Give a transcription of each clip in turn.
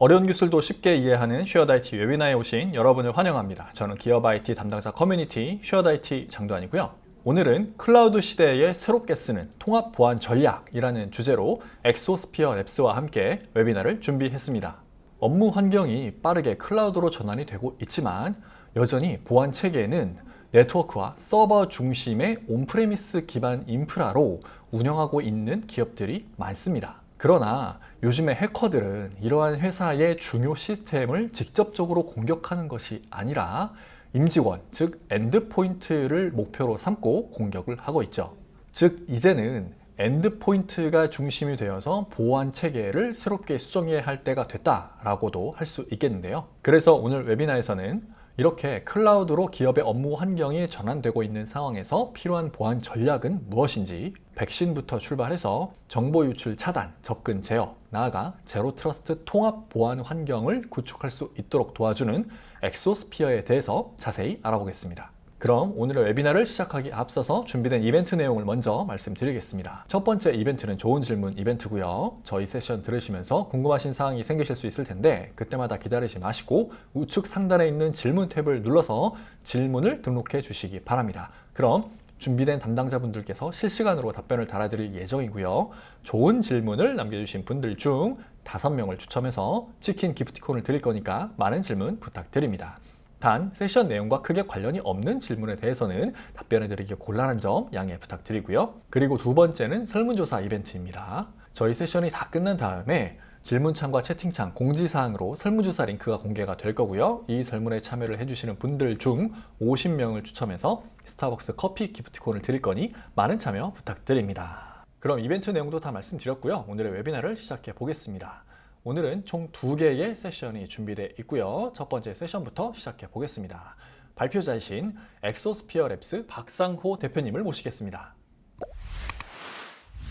어려운 기술도 쉽게 이해하는 쉐어드 IT 웨비나에 오신 여러분을 환영합니다. 저는 기업 IT 담당자 커뮤니티 쉐어드 IT 장도환이고요. 오늘은 클라우드 시대에 새롭게 쓰는 통합 보안 전략이라는 주제로 엑소스피어 랩스와 함께 웨비나를 준비했습니다. 업무 환경이 빠르게 클라우드로 전환이 되고 있지만 여전히 보안 체계는 네트워크와 서버 중심의 온프레미스 기반 인프라로 운영하고 있는 기업들이 많습니다. 그러나 요즘의 해커들은 이러한 회사의 중요 시스템을 직접적으로 공격하는 것이 아니라 임직원, 즉 엔드포인트를 목표로 삼고 공격을 하고 있죠. 즉 이제는 엔드포인트가 중심이 되어서 보안 체계를 새롭게 수정해야 할 때가 됐다라고도 할 수 있겠는데요. 그래서 오늘 웨비나에서는 이렇게 클라우드로 기업의 업무 환경이 전환되고 있는 상황에서 필요한 보안 전략은 무엇인지, 백신부터 출발해서 정보 유출 차단, 접근 제어, 나아가 제로 트러스트 통합 보안 환경을 구축할 수 있도록 도와주는 엑소스피어에 대해서 자세히 알아보겠습니다. 그럼 오늘의 웨비나를 시작하기 앞서서 준비된 이벤트 내용을 먼저 말씀드리겠습니다. 첫 번째 이벤트는 좋은 질문 이벤트고요. 저희 세션 들으시면서 궁금하신 사항이 생기실 수 있을 텐데 그때마다 기다리지 마시고 우측 상단에 있는 질문 탭을 눌러서 질문을 등록해 주시기 바랍니다. 그럼 준비된 담당자분들께서 실시간으로 답변을 달아드릴 예정이고요. 좋은 질문을 남겨주신 분들 중 5명을 추첨해서 치킨 기프티콘을 드릴 거니까 많은 질문 부탁드립니다. 단 세션 내용과 크게 관련이 없는 질문에 대해서는 답변해드리기 곤란한 점 양해 부탁드리고요. 그리고 두 번째는 설문조사 이벤트입니다. 저희 세션이 다 끝난 다음에 질문창과 채팅창 공지사항으로 설문조사 링크가 공개가 될 거고요. 이 설문에 참여를 해주시는 분들 중 50명을 추첨해서 스타벅스 커피 기프티콘을 드릴 거니 많은 참여 부탁드립니다. 그럼 이벤트 내용도 다 말씀드렸고요. 오늘의 웨비나를 시작해 보겠습니다. 오늘은 총 2개의 세션이 준비되어 있고요. 첫 번째 세션부터 시작해 보겠습니다. 발표자이신 엑소스피어 랩스 박상호 대표님을 모시겠습니다.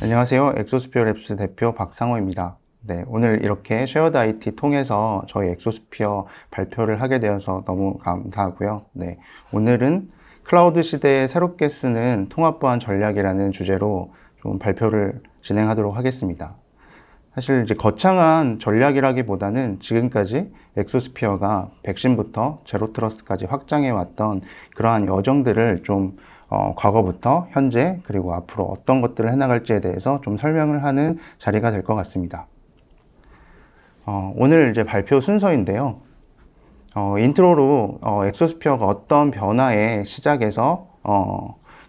안녕하세요. 엑소스피어 랩스 대표 박상호입니다. 네, 오늘 이렇게 쉐어드 IT 통해서 저희 엑소스피어 발표를 하게 되어서 너무 감사하고요. 네, 오늘은 클라우드 시대에 새롭게 쓰는 통합보안 전략이라는 주제로 좀 발표를 진행하도록 하겠습니다. 사실 이제 거창한 전략이라기보다는 지금까지 엑소스피어가 백신부터 제로 트러스트까지 확장해 왔던 그러한 여정들을 좀 과거부터 현재 그리고 앞으로 어떤 것들을 해나갈지에 대해서 좀 설명을 하는 자리가 될 것 같습니다. 오늘 이제 발표 순서인데요. 인트로로 엑소스피어가 어떤 변화의 시작에서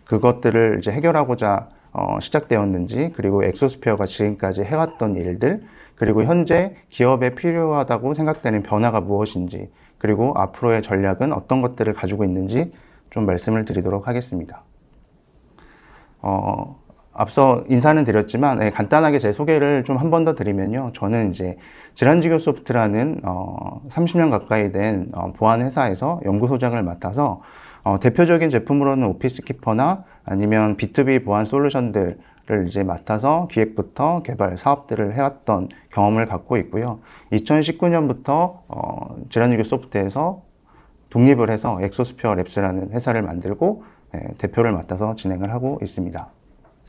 그것들을 이제 해결하고자 시작되었는지, 그리고 엑소스피어가 지금까지 해왔던 일들, 그리고 현재 기업에 필요하다고 생각되는 변화가 무엇인지, 그리고 앞으로의 전략은 어떤 것들을 가지고 있는지 좀 말씀을 드리도록 하겠습니다. 앞서 인사는 드렸지만 간단하게 제 소개를 좀 한 번 더 드리면요. 저는 이제 질환지교소프트라는 30년 가까이 된 보안 회사에서 연구소장을 맡아서 대표적인 제품으로는 오피스키퍼나 아니면 B2B 보안 솔루션들을 이제 맡아서 기획부터 개발 사업들을 해왔던 경험을 갖고 있고요. 2019년부터 질환지교 소프트에서 독립을 해서 엑소스피어 랩스라는 회사를 만들고 대표를 맡아서 진행을 하고 있습니다.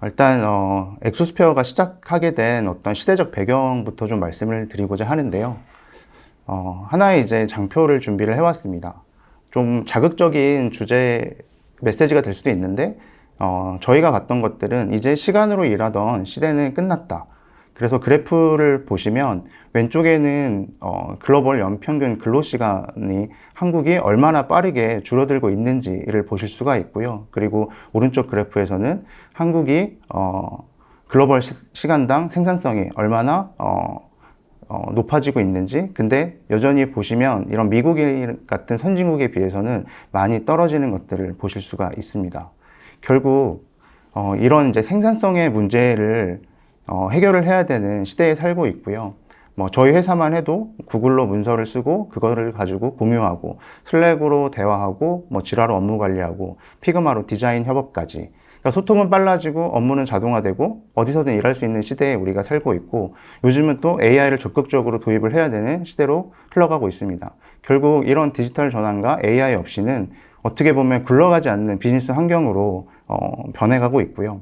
일단 엑소스피어가 시작하게 된 어떤 시대적 배경부터 좀 말씀을 드리고자 하는데요. 하나의 이제 장표를 준비를 해왔습니다. 좀 자극적인 주제 메시지가 될 수도 있는데 저희가 봤던 것들은 이제 시간으로 일하던 시대는 끝났다. 그래서 그래프를 보시면 왼쪽에는 글로벌 연평균 근로시간이 한국이 얼마나 빠르게 줄어들고 있는지를 보실 수가 있고요. 그리고 오른쪽 그래프에서는 한국이 글로벌 시간당 생산성이 얼마나 높아지고 있는지, 근데 여전히 보시면 이런 미국 같은 선진국에 비해서는 많이 떨어지는 것들을 보실 수가 있습니다. 결국 이런 이제 생산성의 문제를 해결을 해야 되는 시대에 살고 있고요. 저희 회사만 해도 구글로 문서를 쓰고 그거를 가지고 공유하고 슬랙으로 대화하고 지라로 업무 관리하고 피그마로 디자인 협업까지, 그러니까 소통은 빨라지고 업무는 자동화되고 어디서든 일할 수 있는 시대에 우리가 살고 있고, 요즘은 또 AI를 적극적으로 도입을 해야 되는 시대로 흘러가고 있습니다. 결국 이런 디지털 전환과 AI 없이는 어떻게 보면 굴러가지 않는 비즈니스 환경으로 변해가고 있고요.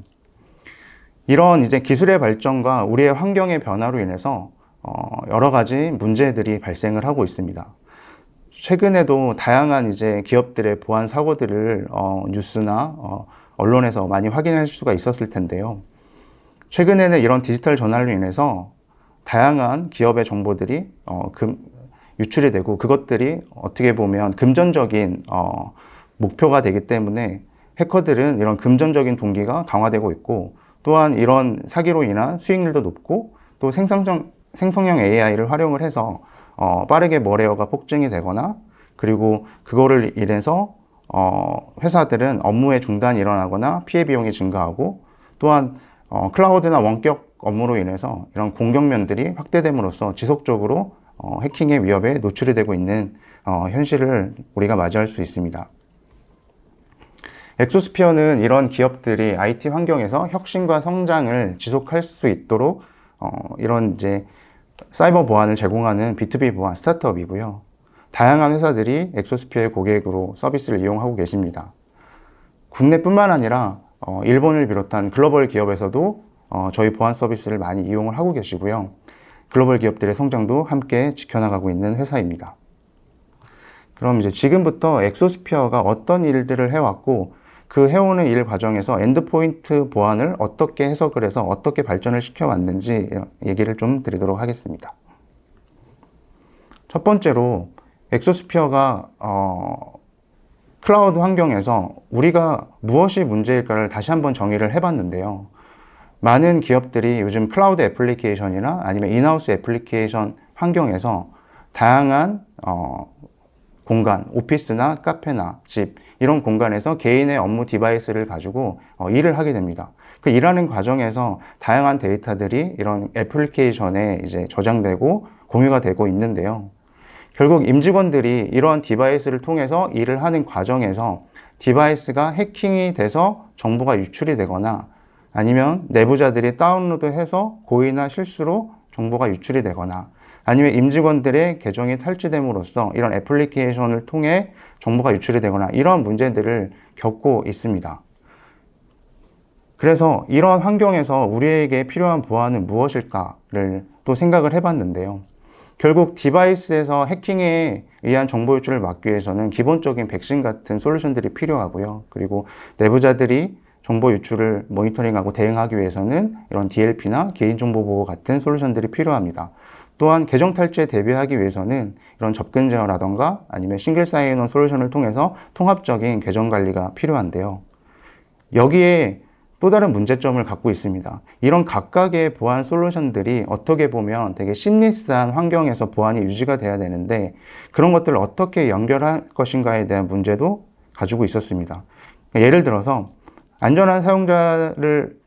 이런 이제 기술의 발전과 우리의 환경의 변화로 인해서 여러 가지 문제들이 발생을 하고 있습니다. 최근에도 다양한 이제 기업들의 보안 사고들을 뉴스나 언론에서 많이 확인할 수가 있었을 텐데요. 최근에는 이런 디지털 전환로 인해서 다양한 기업의 정보들이 유출이 되고, 그것들이 어떻게 보면 금전적인 목표가 되기 때문에 해커들은 이런 금전적인 동기가 강화되고 있고, 또한 이런 사기로 인한 수익률도 높고, 또 생성형 AI를 활용을 해서 빠르게 머레어가 폭증이 되거나, 그리고 그거를 인해서 회사들은 업무의 중단이 일어나거나 피해 비용이 증가하고, 또한 클라우드나 원격 업무로 인해서 이런 공격면들이 확대됨으로써 지속적으로 해킹의 위협에 노출이 되고 있는 현실을 우리가 맞이할 수 있습니다. 엑소스피어는 이런 기업들이 IT 환경에서 혁신과 성장을 지속할 수 있도록 이런 이제 사이버 보안을 제공하는 B2B 보안 스타트업이고요. 다양한 회사들이 엑소스피어의 고객으로 서비스를 이용하고 계십니다. 국내뿐만 아니라 일본을 비롯한 글로벌 기업에서도 저희 보안 서비스를 많이 이용을 하고 계시고요. 글로벌 기업들의 성장도 함께 지켜나가고 있는 회사입니다. 그럼 이제 지금부터 엑소스피어가 어떤 일들을 해왔고, 그 해오는 일 과정에서 엔드포인트 보안을 어떻게 해석을 해서 어떻게 발전을 시켜왔는지 얘기를 좀 드리도록 하겠습니다. 첫 번째로 엑소스피어가 클라우드 환경에서 우리가 무엇이 문제일까를 다시 한번 정의를 해봤는데요. 많은 기업들이 요즘 클라우드 애플리케이션이나 아니면 인하우스 애플리케이션 환경에서 다양한 공간, 오피스나 카페나 집, 이런 공간에서 개인의 업무 디바이스를 가지고 일을 하게 됩니다. 그 일하는 과정에서 다양한 데이터들이 이런 애플리케이션에 이제 저장되고 공유가 되고 있는데요. 결국 임직원들이 이러한 디바이스를 통해서 일을 하는 과정에서 디바이스가 해킹이 돼서 정보가 유출이 되거나, 아니면 내부자들이 다운로드해서 고의나 실수로 정보가 유출이 되거나, 아니면 임직원들의 계정이 탈취됨으로써 이런 애플리케이션을 통해 정보가 유출이 되거나, 이러한 문제들을 겪고 있습니다. 그래서 이러한 환경에서 우리에게 필요한 보안은 무엇일까를 또 생각을 해봤는데요. 결국 디바이스에서 해킹에 의한 정보 유출을 막기 위해서는 기본적인 백신 같은 솔루션들이 필요하고요. 그리고 내부자들이 정보 유출을 모니터링하고 대응하기 위해서는 이런 DLP나 개인정보보호 같은 솔루션들이 필요합니다. 또한 계정 탈취에 대비하기 위해서는 이런 접근 제어라던가 아니면 싱글 사인온 솔루션을 통해서 통합적인 계정 관리가 필요한데요. 여기에 또 다른 문제점을 갖고 있습니다. 이런 각각의 보안 솔루션들이 어떻게 보면 되게 심리스한 환경에서 보안이 유지가 돼야 되는데, 그런 것들을 어떻게 연결할 것인가에 대한 문제도 가지고 있었습니다. 예를 들어서 안전한 사용자를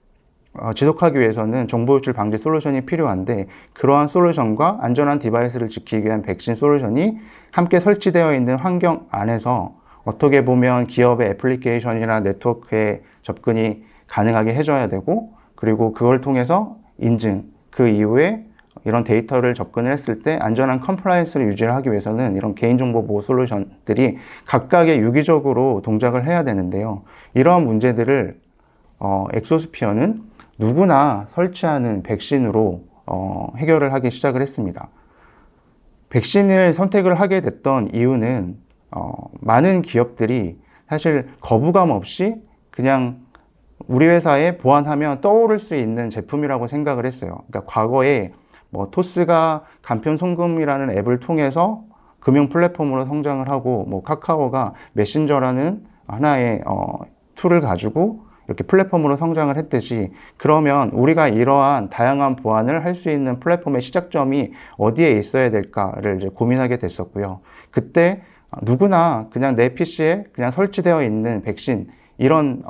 지속하기 위해서는 정보 유출 방지 솔루션이 필요한데, 그러한 솔루션과 안전한 디바이스를 지키기 위한 백신 솔루션이 함께 설치되어 있는 환경 안에서 어떻게 보면 기업의 애플리케이션이나 네트워크에 접근이 가능하게 해줘야 되고, 그리고 그걸 통해서 인증, 그 이후에 이런 데이터를 접근을 했을 때 안전한 컴플라이언스를 유지를 하기 위해서는 이런 개인정보 보호 솔루션들이 각각의 유기적으로 동작을 해야 되는데요. 이러한 문제들을 엑소스피어는 누구나 설치하는 백신으로 해결을 하기 시작을 했습니다. 백신을 선택을 하게 됐던 이유는 많은 기업들이 사실 거부감 없이 그냥 우리 회사에 보안하면 떠오를 수 있는 제품이라고 생각을 했어요. 그러니까 과거에 뭐 토스가 간편송금이라는 앱을 통해서 금융 플랫폼으로 성장을 하고, 뭐 카카오가 메신저라는 하나의 툴을 가지고 이렇게 플랫폼으로 성장을 했듯이, 그러면 우리가 이러한 다양한 보안을 할 수 있는 플랫폼의 시작점이 어디에 있어야 될까를 이제 고민하게 됐었고요. 그때 누구나 그냥 내 PC에 그냥 설치되어 있는 백신, 이런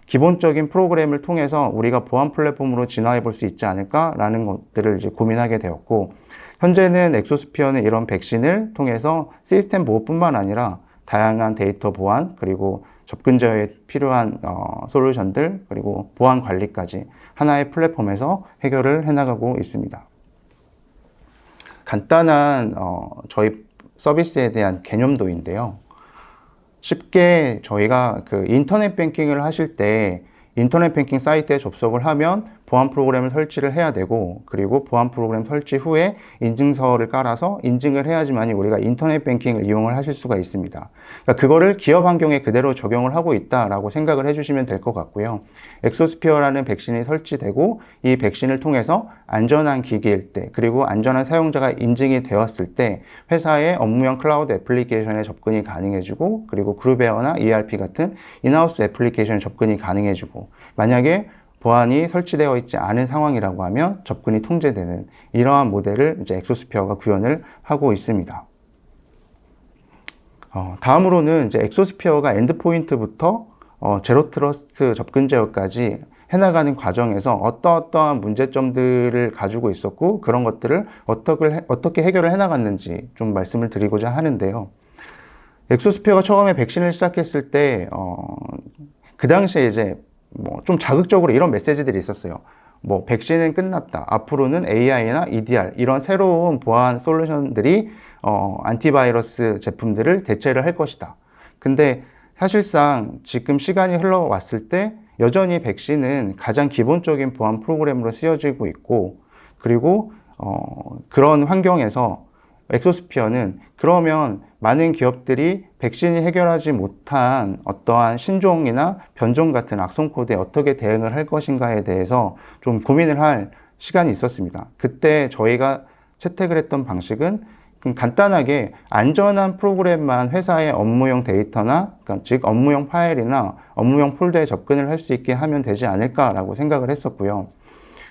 기본적인 프로그램을 통해서 우리가 보안 플랫폼으로 진화해 볼 수 있지 않을까라는 것들을 이제 고민하게 되었고, 현재는 엑소스피어는 이런 백신을 통해서 시스템 보호뿐만 아니라 다양한 데이터 보안, 그리고 접근 제어에 필요한 솔루션들, 그리고 보안 관리까지 하나의 플랫폼에서 해결을 해나가고 있습니다. 간단한 저희 서비스에 대한 개념도인데요. 쉽게 저희가 그 인터넷 뱅킹을 하실 때 인터넷 뱅킹 사이트에 접속을 하면 보안 프로그램을 설치를 해야 되고, 그리고 보안 프로그램 설치 후에 인증서를 깔아서 인증을 해야지만이 우리가 인터넷 뱅킹을 이용을 하실 수가 있습니다. 그러니까 그거를 기업 환경에 그대로 적용을 하고 있다라고 생각을 해주시면 될 것 같고요. 엑소스피어라는 백신이 설치되고 이 백신을 통해서 안전한 기기일 때, 그리고 안전한 사용자가 인증이 되었을 때 회사의 업무용 클라우드 애플리케이션에 접근이 가능해지고, 그리고 그룹웨어나 ERP 같은 인하우스 애플리케이션에 접근이 가능해지고, 만약에 보안이 설치되어 있지 않은 상황이라고 하면 접근이 통제되는 이러한 모델을 이제 엑소스피어가 구현을 하고 있습니다. 다음으로는 이제 엑소스피어가 엔드포인트부터 제로 트러스트 접근 제어까지 해나가는 과정에서 어떠한 문제점들을 가지고 있었고, 그런 것들을 어떻게 해결을 해나갔는지 좀 말씀을 드리고자 하는데요. 엑소스피어가 처음에 백신을 시작했을 때, 그 당시에 이제 뭐 좀 자극적으로 이런 메시지들이 있었어요. 뭐 백신은 끝났다. 앞으로는 AI나 EDR 이런 새로운 보안 솔루션들이 안티바이러스 제품들을 대체를 할 것이다. 근데 사실상 지금 시간이 흘러왔을 때 여전히 백신은 가장 기본적인 보안 프로그램으로 쓰여지고 있고, 그리고 그런 환경에서 엑소스피어는 그러면 많은 기업들이 백신이 해결하지 못한 어떠한 신종이나 변종 같은 악성 코드에 어떻게 대응을 할 것인가에 대해서 좀 고민을 할 시간이 있었습니다. 그때 저희가 채택을 했던 방식은 간단하게 안전한 프로그램만 회사의 업무용 데이터나, 그러니까 즉 업무용 파일이나 업무용 폴더에 접근을 할 수 있게 하면 되지 않을까라고 생각을 했었고요.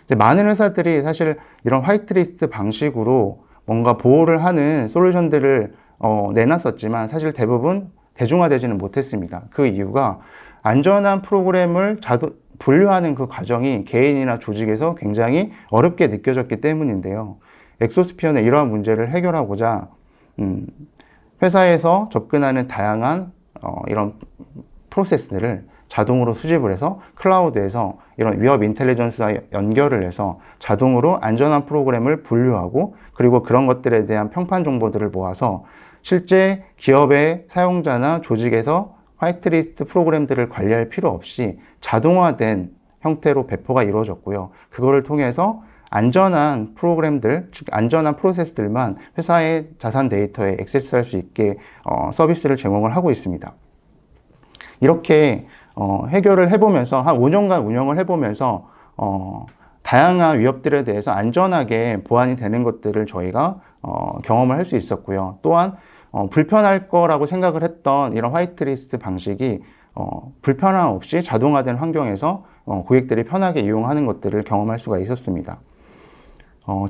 근데 많은 회사들이 사실 이런 화이트리스트 방식으로 뭔가 보호를 하는 솔루션들을 내놨었지만 사실 대부분 대중화되지는 못했습니다. 그 이유가 안전한 프로그램을 분류하는 그 과정이 개인이나 조직에서 굉장히 어렵게 느껴졌기 때문인데요. 엑소스피어는 이러한 문제를 해결하고자 회사에서 접근하는 다양한 이런 프로세스들을 자동으로 수집을 해서 클라우드에서 이런 위협 인텔리전스와 연결을 해서 자동으로 안전한 프로그램을 분류하고, 그리고 그런 것들에 대한 평판 정보들을 모아서 실제 기업의 사용자나 조직에서 화이트리스트 프로그램들을 관리할 필요 없이 자동화된 형태로 배포가 이루어졌고요. 그거를 통해서 안전한 프로그램들, 즉 안전한 프로세스들만 회사의 자산 데이터에 액세스할 수 있게 서비스를 제공을 하고 있습니다. 이렇게 해결을 해보면서 한 5년간 운영을 해보면서 다양한 위협들에 대해서 안전하게 보완이 되는 것들을 저희가 경험을 할 수 있었고요. 또한 불편할 거라고 생각을 했던 이런 화이트리스트 방식이 불편함 없이 자동화된 환경에서 고객들이 편하게 이용하는 것들을 경험할 수가 있었습니다.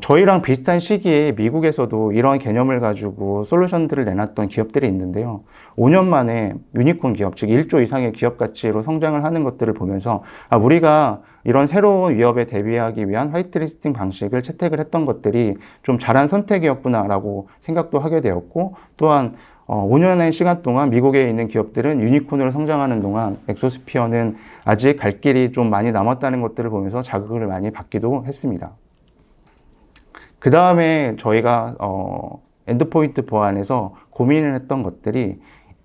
저희랑 비슷한 시기에 미국에서도 이런 개념을 가지고 솔루션들을 내놨던 기업들이 있는데요. 5년 만에 유니콘 기업, 즉 1조 이상의 기업 가치로 성장을 하는 것들을 보면서 우리가 이런 새로운 위협에 대비하기 위한 화이트리스팅 방식을 채택을 했던 것들이 좀 잘한 선택이었구나라고 생각도 하게 되었고, 또한 5년의 시간 동안 미국에 있는 기업들은 유니콘으로 성장하는 동안 엑소스피어는 아직 갈 길이 좀 많이 남았다는 것들을 보면서 자극을 많이 받기도 했습니다. 그 다음에 저희가 엔드포인트 보안에서 고민을 했던 것들이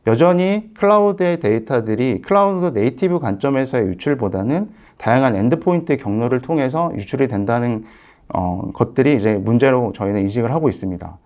여전히 클라우드의 데이터들이 클라우드 네이티브 관점에서의 유출보다는 다양한 엔드포인트 경로를 통해서 유출이 된다는 것들이 이제 문제로 저희는 인식을 하고 있습니다.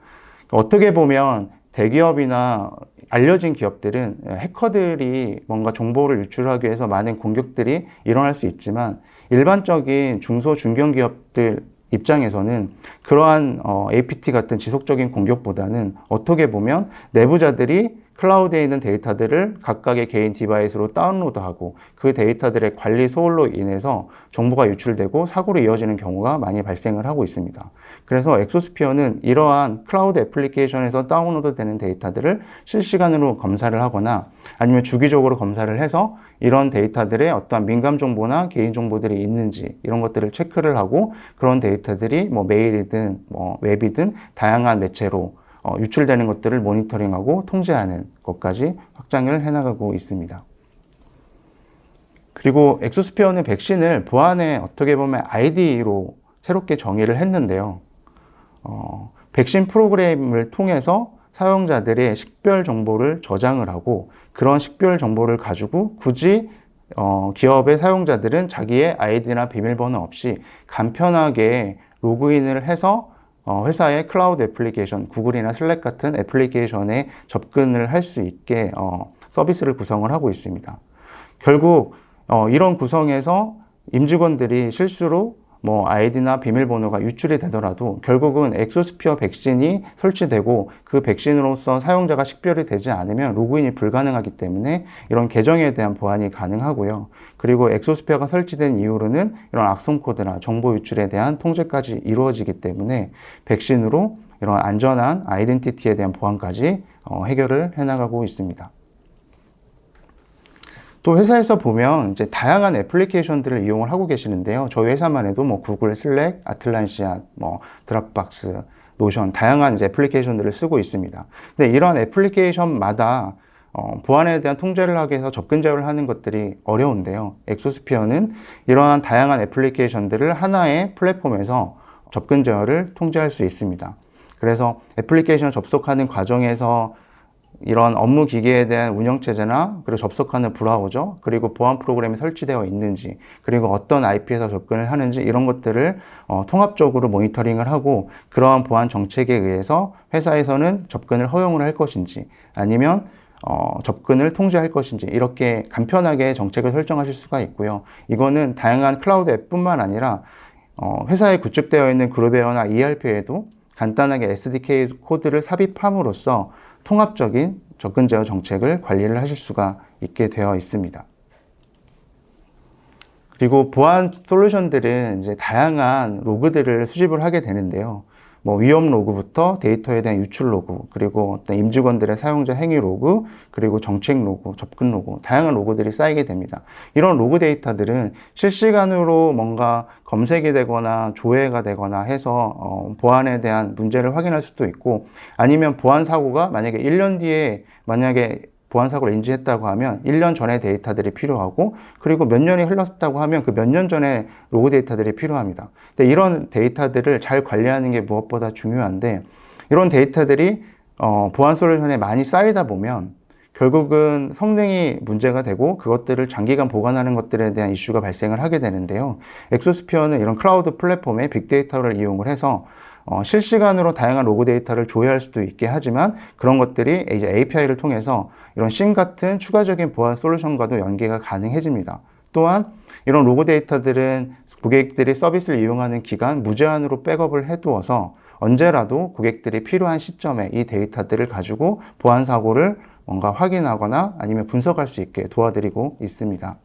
어떻게 보면 대기업이나 알려진 기업들은 해커들이 뭔가 정보를 유출하기 위해서 많은 공격들이 일어날 수 있지만, 일반적인 중소 중견 기업들 입장에서는 그러한 APT 같은 지속적인 공격보다는 어떻게 보면 내부자들이 클라우드에 있는 데이터들을 각각의 개인 디바이스로 다운로드하고 그 데이터들의 관리 소홀로 인해서 정보가 유출되고 사고로 이어지는 경우가 많이 발생을 하고 있습니다. 그래서 엑소스피어는 이러한 클라우드 애플리케이션에서 다운로드 되는 데이터들을 실시간으로 검사를 하거나 아니면 주기적으로 검사를 해서 이런 데이터들의 어떠한 민감 정보나 개인 정보들이 있는지 이런 것들을 체크를 하고, 그런 데이터들이 뭐 메일이든 뭐 웹이든 다양한 매체로 유출되는 것들을 모니터링하고 통제하는 것까지 확장을 해나가고 있습니다. 그리고 엑소스피어는 백신을 보안에 어떻게 보면 ID로 새롭게 정의를 했는데요. 백신 프로그램을 통해서 사용자들의 식별 정보를 저장을 하고, 그런 식별 정보를 가지고 굳이 기업의 사용자들은 자기의 아이디나 비밀번호 없이 간편하게 로그인을 해서 회사의 클라우드 애플리케이션, 구글이나 슬랙 같은 애플리케이션에 접근을 할 수 있게 서비스를 구성을 하고 있습니다. 결국 이런 구성에서 임직원들이 실수로 아이디나 비밀번호가 유출이 되더라도 결국은 엑소스피어 백신이 설치되고 그 백신으로서 사용자가 식별이 되지 않으면 로그인이 불가능하기 때문에 이런 계정에 대한 보안이 가능하고요. 그리고 엑소스피어가 설치된 이후로는 이런 악성 코드나 정보 유출에 대한 통제까지 이루어지기 때문에 백신으로 이런 안전한 아이덴티티에 대한 보안까지 해결을 해나가고 있습니다. 또 회사에서 보면 이제 다양한 애플리케이션들을 이용을 하고 계시는데요. 저희 회사만 해도 구글, 슬랙, 아틀란시아, 드랍박스, 노션 다양한 이제 애플리케이션들을 쓰고 있습니다. 근데 이런 애플리케이션마다 보안에 대한 통제를 하기 위해서 접근 제어를 하는 것들이 어려운데요. 엑소스피어는 이러한 다양한 애플리케이션들을 하나의 플랫폼에서 접근 제어를 통제할 수 있습니다. 그래서 애플리케이션 접속하는 과정에서 이런 업무 기기에 대한 운영체제나 그리고 접속하는 브라우저 그리고 보안 프로그램이 설치되어 있는지 그리고 어떤 IP에서 접근을 하는지 이런 것들을 통합적으로 모니터링을 하고 그러한 보안 정책에 의해서 회사에서는 접근을 허용을 할 것인지 아니면 접근을 통제할 것인지 이렇게 간편하게 정책을 설정하실 수가 있고요. 이거는 다양한 클라우드 앱뿐만 아니라 회사에 구축되어 있는 그룹웨어나 ERP에도 간단하게 SDK 코드를 삽입함으로써 통합적인 접근 제어 정책을 관리를 하실 수가 있게 되어 있습니다. 그리고 보안 솔루션들은 이제 다양한 로그들을 수집을 하게 되는데요. 위험 로그부터 데이터에 대한 유출 로그, 그리고 어떤 임직원들의 사용자 행위 로그, 그리고 정책 로그, 접근 로그, 다양한 로그들이 쌓이게 됩니다. 이런 로그 데이터들은 실시간으로 뭔가 검색이 되거나 조회가 되거나 해서 보안에 대한 문제를 확인할 수도 있고 아니면 보안 사고가 만약에 1년 뒤에 보안 사고를 인지했다고 하면 1년 전의 데이터들이 필요하고 그리고 몇 년이 흘렀다고 하면 그 몇 년 전의 로그 데이터들이 필요합니다. 근데 이런 데이터들을 잘 관리하는 게 무엇보다 중요한데 이런 데이터들이 보안 솔루션에 많이 쌓이다 보면 결국은 성능이 문제가 되고 그것들을 장기간 보관하는 것들에 대한 이슈가 발생을 하게 되는데요. 엑소스피어는 이런 클라우드 플랫폼에 빅데이터를 이용을 해서 실시간으로 다양한 로그 데이터를 조회할 수도 있게 하지만 그런 것들이 이제 API를 통해서 이런 심 같은 추가적인 보안 솔루션과도 연계가 가능해집니다. 또한 이런 로그 데이터들은 고객들이 서비스를 이용하는 기간 무제한으로 백업을 해두어서 언제라도 고객들이 필요한 시점에 이 데이터들을 가지고 보안 사고를 뭔가 확인하거나 아니면 분석할 수 있게 도와드리고 있습니다.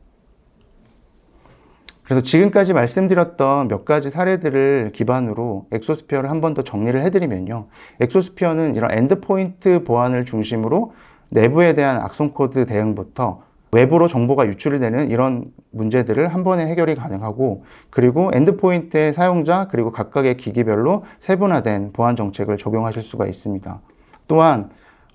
그래서 지금까지 말씀드렸던 몇 가지 사례들을 기반으로 엑소스피어를 한 번 더 정리를 해드리면요. 엑소스피어는 이런 엔드포인트 보안을 중심으로 내부에 대한 악성 코드 대응부터 외부로 정보가 유출이 되는 이런 문제들을 한 번에 해결이 가능하고 그리고 엔드포인트의 사용자 그리고 각각의 기기별로 세분화된 보안 정책을 적용하실 수가 있습니다. 또한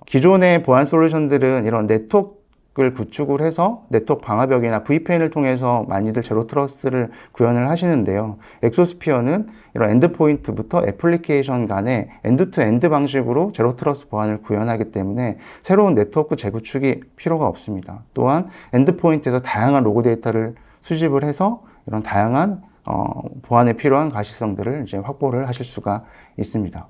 기존의 보안 솔루션들은 이런 네트워크를 구축을 해서 네트워크 방화벽이나 VPN을 통해서 많이들 제로 트러스트를 구현을 하시는데요. 엑소스피어는 이런 엔드포인트부터 애플리케이션 간의 엔드-투-엔드 방식으로 제로 트러스트 보안을 구현하기 때문에 새로운 네트워크 재구축이 필요가 없습니다. 또한 엔드포인트에서 다양한 로그 데이터를 수집을 해서 이런 다양한 보안에 필요한 가시성들을 이제 확보를 하실 수가 있습니다.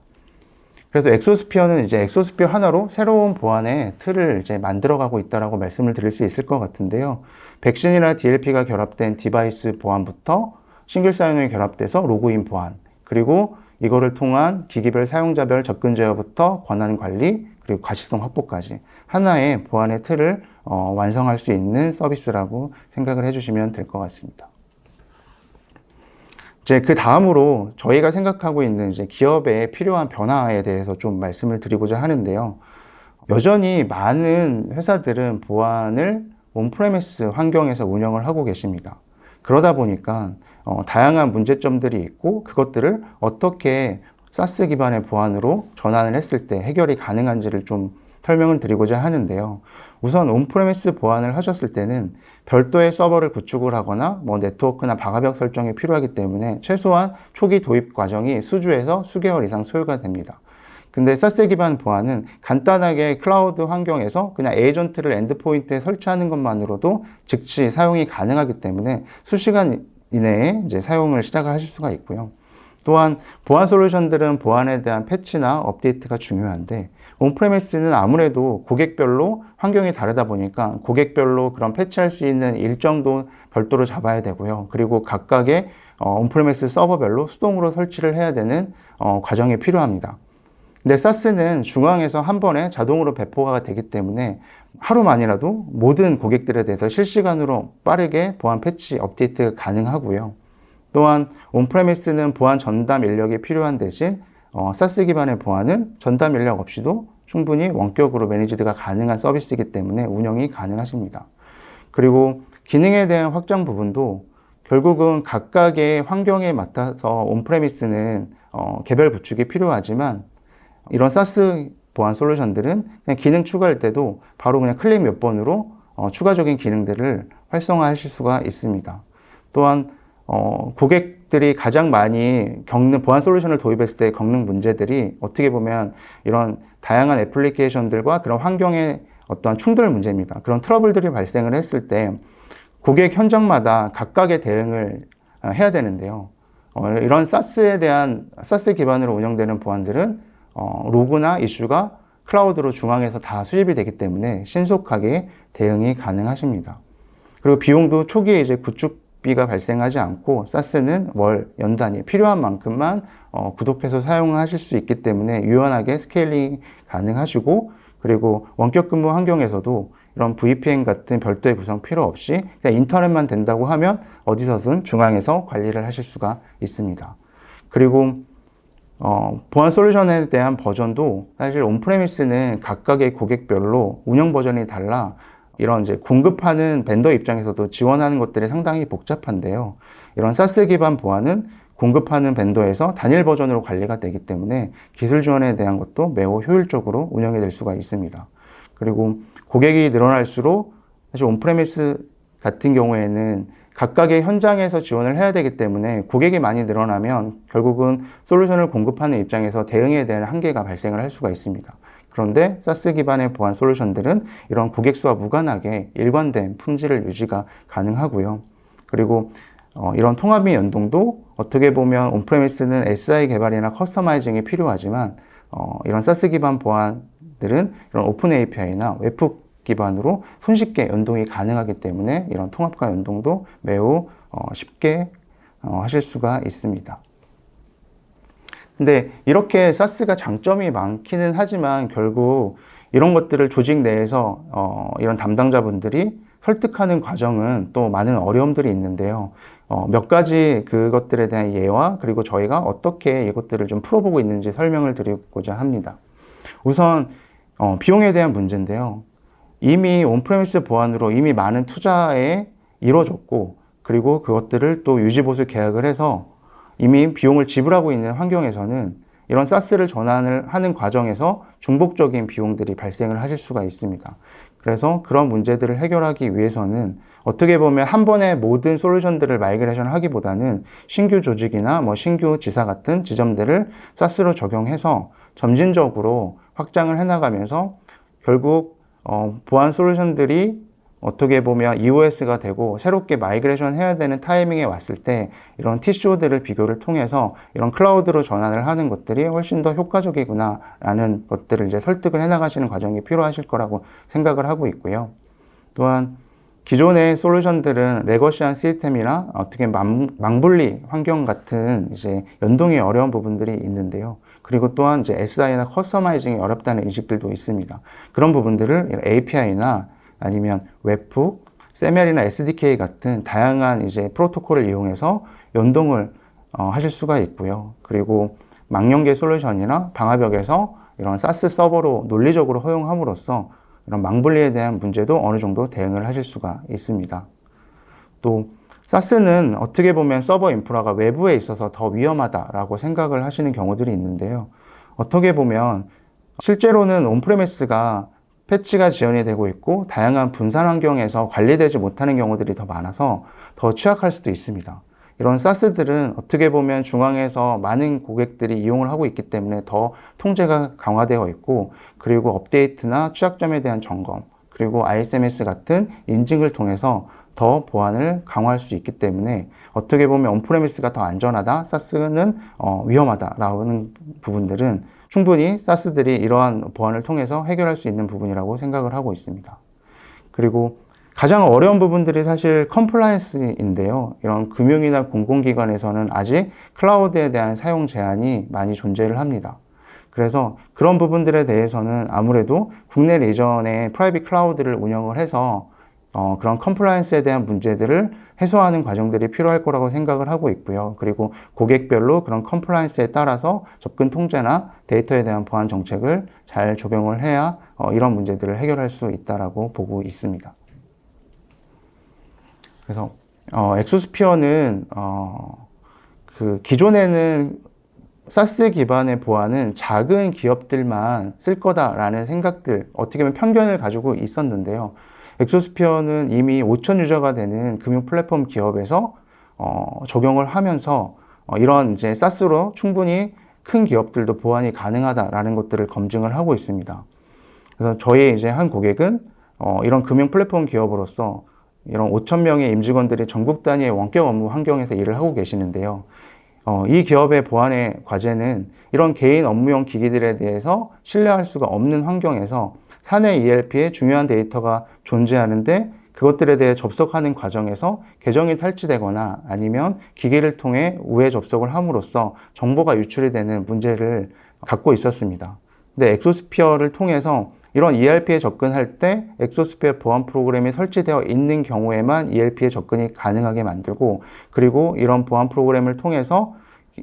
그래서 엑소스피어는 이제 엑소스피어 하나로 새로운 보안의 틀을 이제 만들어가고 있다라고 말씀을 드릴 수 있을 것 같은데요. 백신이나 DLP가 결합된 디바이스 보안부터 싱글 사인온이 결합돼서 로그인 보안, 그리고 이거를 통한 기기별 사용자별 접근 제어부터 권한 관리, 그리고 가시성 확보까지 하나의 보안의 틀을 완성할 수 있는 서비스라고 생각을 해주시면 될 것 같습니다. 이제 그 다음으로 저희가 생각하고 있는 이제 기업에 필요한 변화에 대해서 좀 말씀을 드리고자 하는데요. 여전히 많은 회사들은 보안을 온프레미스 환경에서 운영을 하고 계십니다. 그러다 보니까 다양한 문제점들이 있고 그것들을 어떻게 사스 기반의 보안으로 전환을 했을 때 해결이 가능한지를 좀 설명을 드리고자 하는데요. 우선 온프레미스 보안을 하셨을 때는 별도의 서버를 구축을 하거나 네트워크나 방화벽 설정이 필요하기 때문에 최소한 초기 도입 과정이 수주에서 수개월 이상 소요가 됩니다. 근데 사스 기반 보안은 간단하게 클라우드 환경에서 그냥 에이전트를 엔드포인트에 설치하는 것만으로도 즉시 사용이 가능하기 때문에 수시간 이내에 이제 사용을 시작을 하실 수가 있고요. 또한 보안 솔루션들은 보안에 대한 패치나 업데이트가 중요한데 온프레미스는 아무래도 고객별로 환경이 다르다 보니까 고객별로 그런 패치할 수 있는 일정도 별도로 잡아야 되고요. 그리고 각각의 온프레미스 서버별로 수동으로 설치를 해야 되는 과정이 필요합니다. 근데 사스는 중앙에서 한 번에 자동으로 배포가 되기 때문에 하루만이라도 모든 고객들에 대해서 실시간으로 빠르게 보안 패치 업데이트가 가능하고요. 또한 온프레미스는 보안 전담 인력이 필요한 대신 사스 기반의 보안은 전담 인력 없이도 충분히 원격으로 매니지드가 가능한 서비스이기 때문에 운영이 가능하십니다. 그리고 기능에 대한 확장 부분도 결국은 각각의 환경에 맞춰서 온프레미스는 개별 구축이 필요하지만 이런 사스 보안 솔루션들은 그냥 기능 추가할 때도 바로 그냥 클릭 몇 번으로 추가적인 기능들을 활성화하실 수가 있습니다. 또한 고객들이 가장 많이 겪는 보안 솔루션을 도입했을 때 겪는 문제들이 어떻게 보면 이런 다양한 애플리케이션들과 그런 환경의 어떤 충돌 문제입니다. 그런 트러블들이 발생을 했을 때 고객 현장마다 각각의 대응을 해야 되는데요. 이런 사스에 대한 사스 기반으로 운영되는 보안들은 로그나 이슈가 클라우드로 중앙에서 다 수집이 되기 때문에 신속하게 대응이 가능하십니다. 그리고 비용도 초기에 이제 구축비가 발생하지 않고 사스는 월, 연 단위 필요한 만큼만 구독해서 사용하실 수 있기 때문에 유연하게 스케일링 가능하시고 그리고 원격 근무 환경에서도 이런 VPN 같은 별도의 구성 필요 없이 그냥 인터넷만 된다고 하면 어디서든 중앙에서 관리를 하실 수가 있습니다. 그리고 보안 솔루션에 대한 버전도 사실 온프레미스는 각각의 고객별로 운영 버전이 달라 이런 이제 공급하는 벤더 입장에서도 지원하는 것들이 상당히 복잡한데요. 이런 사스 기반 보안은 공급하는 벤더에서 단일 버전으로 관리가 되기 때문에 기술 지원에 대한 것도 매우 효율적으로 운영이 될 수가 있습니다. 그리고 고객이 늘어날수록 사실 온프레미스 같은 경우에는 각각의 현장에서 지원을 해야 되기 때문에 고객이 많이 늘어나면 결국은 솔루션을 공급하는 입장에서 대응에 대한 한계가 발생을 할 수가 있습니다. 그런데 사스 기반의 보안 솔루션들은 이런 고객 수와 무관하게 일관된 품질을 유지가 가능하고요. 그리고 이런 통합 및 연동도 어떻게 보면 온프레미스는 SI 개발이나 커스터마이징이 필요하지만 이런 사스 기반 보안들은 이런 오픈 API나 웹훅 기반으로 손쉽게 연동이 가능하기 때문에 이런 통합과 연동도 매우 쉽게 하실 수가 있습니다. 근데 이렇게 사스가 장점이 많기는 하지만 결국 이런 것들을 조직 내에서 이런 담당자분들이 설득하는 과정은 또 많은 어려움들이 있는데요. 몇 가지 그것들에 대한 예와 그리고 저희가 어떻게 이것들을 좀 풀어보고 있는지 설명을 드리고자 합니다. 우선 비용에 대한 문제인데요. 이미 온프레미스 보안으로 이미 많은 투자에 이루어졌고 그리고 그것들을 또 유지보수 계약을 해서 이미 비용을 지불하고 있는 환경에서는 이런 사스를 전환을 하는 과정에서 중복적인 비용들이 발생을 하실 수가 있습니다. 그래서 그런 문제들을 해결하기 위해서는 어떻게 보면 한 번에 모든 솔루션들을 마이그레이션 하기보다는 신규 조직이나 신규 지사 같은 지점들을 사스로 적용해서 점진적으로 확장을 해나가면서 결국 보안 솔루션들이 어떻게 보면 EOS가 되고 새롭게 마이그레이션 해야 되는 타이밍에 왔을 때 이런 TCO들을 비교를 통해서 이런 클라우드로 전환을 하는 것들이 훨씬 더 효과적이구나 라는 것들을 이제 설득을 해나가시는 과정이 필요하실 거라고 생각을 하고 있고요. 또한 기존의 솔루션들은 레거시한 시스템이나 어떻게 망분리 환경 같은 이제 연동이 어려운 부분들이 있는데요. 그리고 또한 이제 SI나 커스터마이징이 어렵다는 인식들도 있습니다. 그런 부분들을 API나 아니면 웹훅, 세멜이나 SDK 같은 다양한 이제 프로토콜을 이용해서 연동을 하실 수가 있고요. 그리고 망연계 솔루션이나 방화벽에서 이런 사스 서버로 논리적으로 허용함으로써 이런 망분리에 대한 문제도 어느 정도 대응을 하실 수가 있습니다. 또 사스는 어떻게 보면 서버 인프라가 외부에 있어서 더 위험하다라고 생각을 하시는 경우들이 있는데요. 어떻게 보면 실제로는 온프레미스가 패치가 지연이 되고 있고 다양한 분산 환경에서 관리되지 못하는 경우들이 더 많아서 더 취약할 수도 있습니다. 이런 사스들은 어떻게 보면 중앙에서 많은 고객들이 이용을 하고 있기 때문에 더 통제가 강화되어 있고, 그리고 업데이트나 취약점에 대한 점검, 그리고 ISMS 같은 인증을 통해서 더 보안을 강화할 수 있기 때문에 어떻게 보면 온프레미스가 더 안전하다, 사스는 위험하다라는 부분들은 충분히 사스들이 이러한 보안을 통해서 해결할 수 있는 부분이라고 생각을 하고 있습니다. 그리고 가장 어려운 부분들이 사실 컴플라이언스인데요. 이런 금융이나 공공기관에서는 아직 클라우드에 대한 사용 제한이 많이 존재를 합니다. 그래서 그런 부분들에 대해서는 아무래도 국내 리전의 프라이빗 클라우드를 운영을 해서 그런 컴플라이언스에 대한 문제들을 해소하는 과정들이 필요할 거라고 생각을 하고 있고요. 그리고 고객별로 그런 컴플라이언스에 따라서 접근 통제나 데이터에 대한 보안 정책을 잘 적용을 해야 이런 문제들을 해결할 수 있다라고 보고 있습니다. 그래서 엑소스피어는 그 기존에는 사스 기반의 보안은 작은 기업들만 쓸 거다라는 생각들, 어떻게 보면 편견을 가지고 있었는데요. 엑소스피어는 이미 5천 유저가 되는 금융 플랫폼 기업에서 적용을 하면서 이런 이제 사스로 충분히 큰 기업들도 보안이 가능하다라는 것들을 검증을 하고 있습니다. 그래서 저희 이제 한 고객은 이런 금융 플랫폼 기업으로서 이런 5천 명의 임직원들이 전국 단위의 원격 업무 환경에서 일을 하고 계시는데요. 이 기업의 보안의 과제는 이런 개인 업무용 기기들에 대해서 신뢰할 수가 없는 환경에서 사내 ERP에 중요한 데이터가 존재하는데 그것들에 대해 접속하는 과정에서 계정이 탈취되거나 아니면 기기를 통해 우회 접속을 함으로써 정보가 유출이 되는 문제를 갖고 있었습니다. 근데 엑소스피어를 통해서 이런 ERP에 접근할 때 엑소스피어 보안 프로그램이 설치되어 있는 경우에만 ERP에 접근이 가능하게 만들고, 그리고 이런 보안 프로그램을 통해서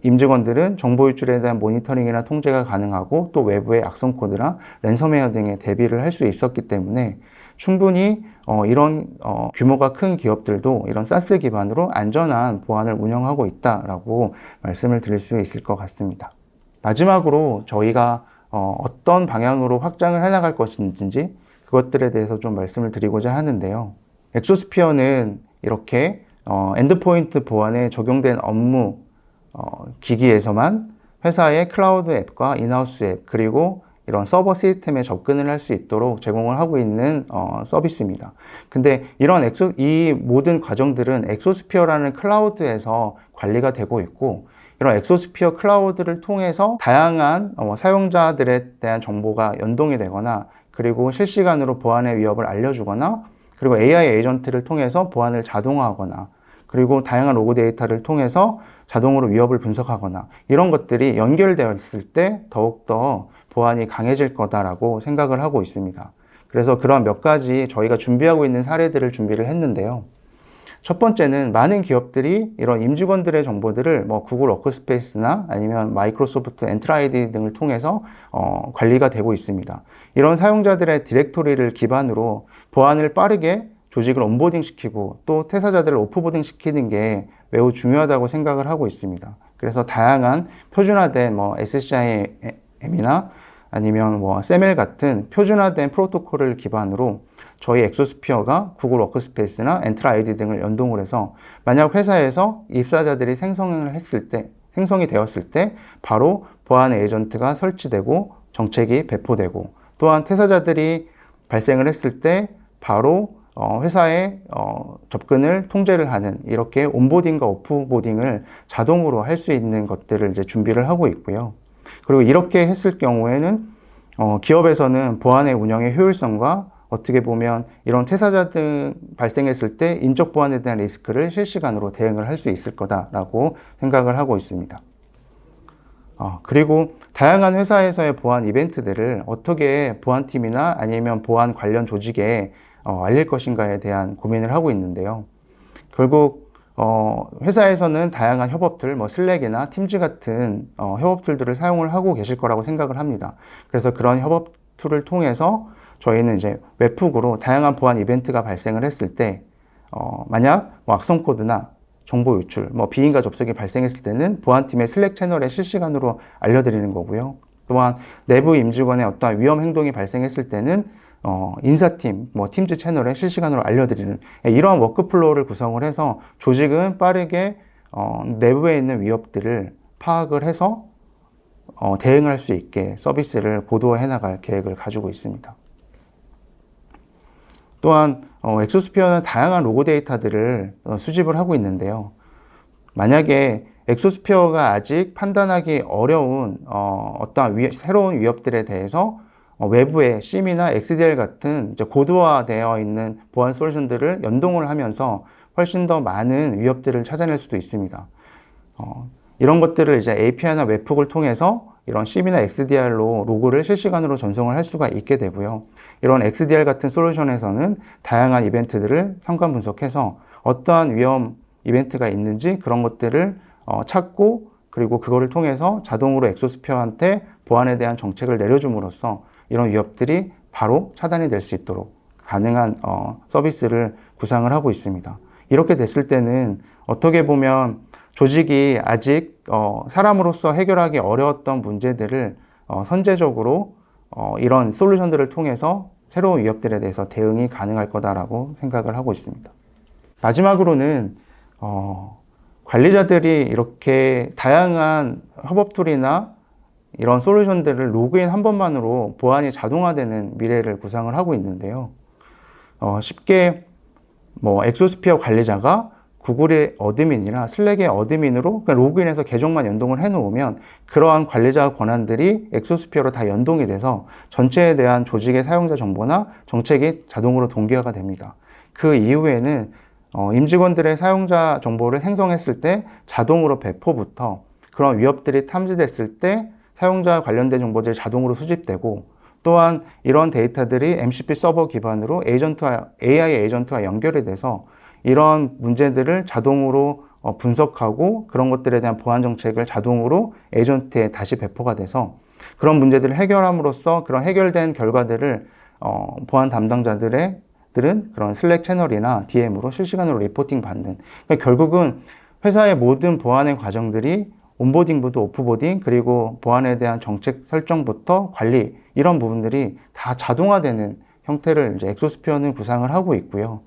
임직원들은 정보 유출에 대한 모니터링이나 통제가 가능하고 또 외부의 악성 코드나 랜섬웨어 등에 대비를 할 수 있었기 때문에 충분히 이런 규모가 큰 기업들도 이런 사스 기반으로 안전한 보안을 운영하고 있다라고 말씀을 드릴 수 있을 것 같습니다. 마지막으로 저희가 어떤 방향으로 확장을 해나갈 것인지 그것들에 대해서 좀 말씀을 드리고자 하는데요. 엑소스피어는 이렇게 엔드포인트 보안에 적용된 업무 기기에서만 회사의 클라우드 앱과 인하우스 앱, 그리고 이런 서버 시스템에 접근을 할 수 있도록 제공을 하고 있는 서비스입니다. 근데 이 모든 과정들은 엑소스피어라는 클라우드에서 관리가 되고 있고, 이런 엑소스피어 클라우드를 통해서 다양한 사용자들에 대한 정보가 연동이 되거나, 그리고 실시간으로 보안의 위협을 알려주거나, 그리고 AI 에이전트를 통해서 보안을 자동화하거나, 그리고 다양한 로그 데이터를 통해서 자동으로 위협을 분석하거나, 이런 것들이 연결되어 있을 때 더욱더 보안이 강해질 거다라고 생각을 하고 있습니다. 그래서 그런 몇 가지 저희가 준비하고 있는 사례들을 준비를 했는데요. 첫 번째는 많은 기업들이 이런 임직원들의 정보들을 구글 워크스페이스나 아니면 마이크로소프트 엔트라 아이디 등을 통해서 관리가 되고 있습니다. 이런 사용자들의 디렉토리를 기반으로 보안을 빠르게 조직을 온보딩 시키고 또 퇴사자들을 오프보딩 시키는 게 매우 중요하다고 생각을 하고 있습니다. 그래서 다양한 표준화된 SCIM이나 아니면 SAML 같은 표준화된 프로토콜을 기반으로 저희 엑소스피어가 구글 워크스페이스나 엔트라 아이디 등을 연동을 해서 만약 회사에서 입사자들이 생성이 되었을 때 바로 보안 에이전트가 설치되고 정책이 배포되고, 또한 퇴사자들이 발생을 했을 때 바로 회사에 접근을 통제를 하는, 이렇게 온보딩과 오프보딩을 자동으로 할 수 있는 것들을 이제 준비를 하고 있고요. 그리고 이렇게 했을 경우에는 기업에서는 보안의 운영의 효율성과 어떻게 보면 이런 퇴사자 등 발생했을 때 인적 보안에 대한 리스크를 실시간으로 대응을 할 수 있을 거다라고 생각을 하고 있습니다. 그리고 다양한 회사에서의 보안 이벤트들을 어떻게 보안팀이나 아니면 보안 관련 조직에 알릴 것인가에 대한 고민을 하고 있는데요. 결국 회사에서는 다양한 협업툴, 슬랙이나 팀즈 같은 협업툴들을 사용을 하고 계실 거라고 생각을 합니다. 그래서 그런 협업툴을 통해서 저희는 이제 웹훅으로 다양한 보안 이벤트가 발생을 했을 때 만약 악성 코드나 정보 유출, 비인가 접속이 발생했을 때는 보안팀의 슬랙 채널에 실시간으로 알려드리는 거고요. 또한 내부 임직원의 어떤 위험 행동이 발생했을 때는 인사팀, 팀즈 채널에 실시간으로 알려드리는 이러한 워크플로우를 구성을 해서 조직은 빠르게 내부에 있는 위협들을 파악을 해서 대응할 수 있게 서비스를 고도화해 나갈 계획을 가지고 있습니다. 또한 엑소스피어는 다양한 로고 데이터들을 수집을 하고 있는데요. 만약에 엑소스피어가 아직 판단하기 어려운 어떠한 새로운 위협들에 대해서 외부의 CIEM이나 XDR 같은 이제 고도화되어 있는 보안 솔루션들을 연동을 하면서 훨씬 더 많은 위협들을 찾아낼 수도 있습니다. 이런 것들을 이제 API나 웹훅을 통해서 이런 CIEM이나 XDR로 로그를 실시간으로 전송을 할 수가 있게 되고요. 이런 XDR 같은 솔루션에서는 다양한 이벤트들을 상관 분석해서 어떠한 위험 이벤트가 있는지 그런 것들을 찾고 그리고 그거를 통해서 자동으로 엑소스피어한테 보안에 대한 정책을 내려줌으로써 이런 위협들이 바로 차단이 될 수 있도록 가능한 서비스를 구상을 하고 있습니다. 이렇게 됐을 때는 어떻게 보면 조직이 아직 사람으로서 해결하기 어려웠던 문제들을 선제적으로 이런 솔루션들을 통해서 새로운 위협들에 대해서 대응이 가능할 거다라고 생각을 하고 있습니다. 마지막으로는 관리자들이 이렇게 다양한 협업 툴이나 이런 솔루션들을 로그인 한 번만으로 보안이 자동화되는 미래를 구상을 하고 있는데요. 쉽게 엑소스피어 관리자가 구글의 어드민이나 슬랙의 어드민으로 그냥 로그인해서 계정만 연동을 해놓으면 그러한 관리자 권한들이 엑소스피어로 다 연동이 돼서 전체에 대한 조직의 사용자 정보나 정책이 자동으로 동기화가 됩니다. 그 이후에는 임직원들의 사용자 정보를 생성했을 때 자동으로 배포부터 그런 위협들이 탐지됐을 때 사용자 관련된 정보들이 자동으로 수집되고 또한 이런 데이터들이 MCP 서버 기반으로 AI 에이전트와 연결이 돼서 이런 문제들을 자동으로 분석하고 그런 것들에 대한 보안 정책을 자동으로 에이전트에 다시 배포가 돼서 그런 문제들을 해결함으로써 그런 해결된 결과들을 보안 담당자들은 그런 슬랙 채널이나 DM으로 실시간으로 리포팅 받는. 그러니까 결국은 회사의 모든 보안의 과정들이 온보딩부터 오프보딩 그리고 보안에 대한 정책 설정부터 관리 이런 부분들이 다 자동화되는 형태를 이제 엑소스피어는 구상을 하고 있고요.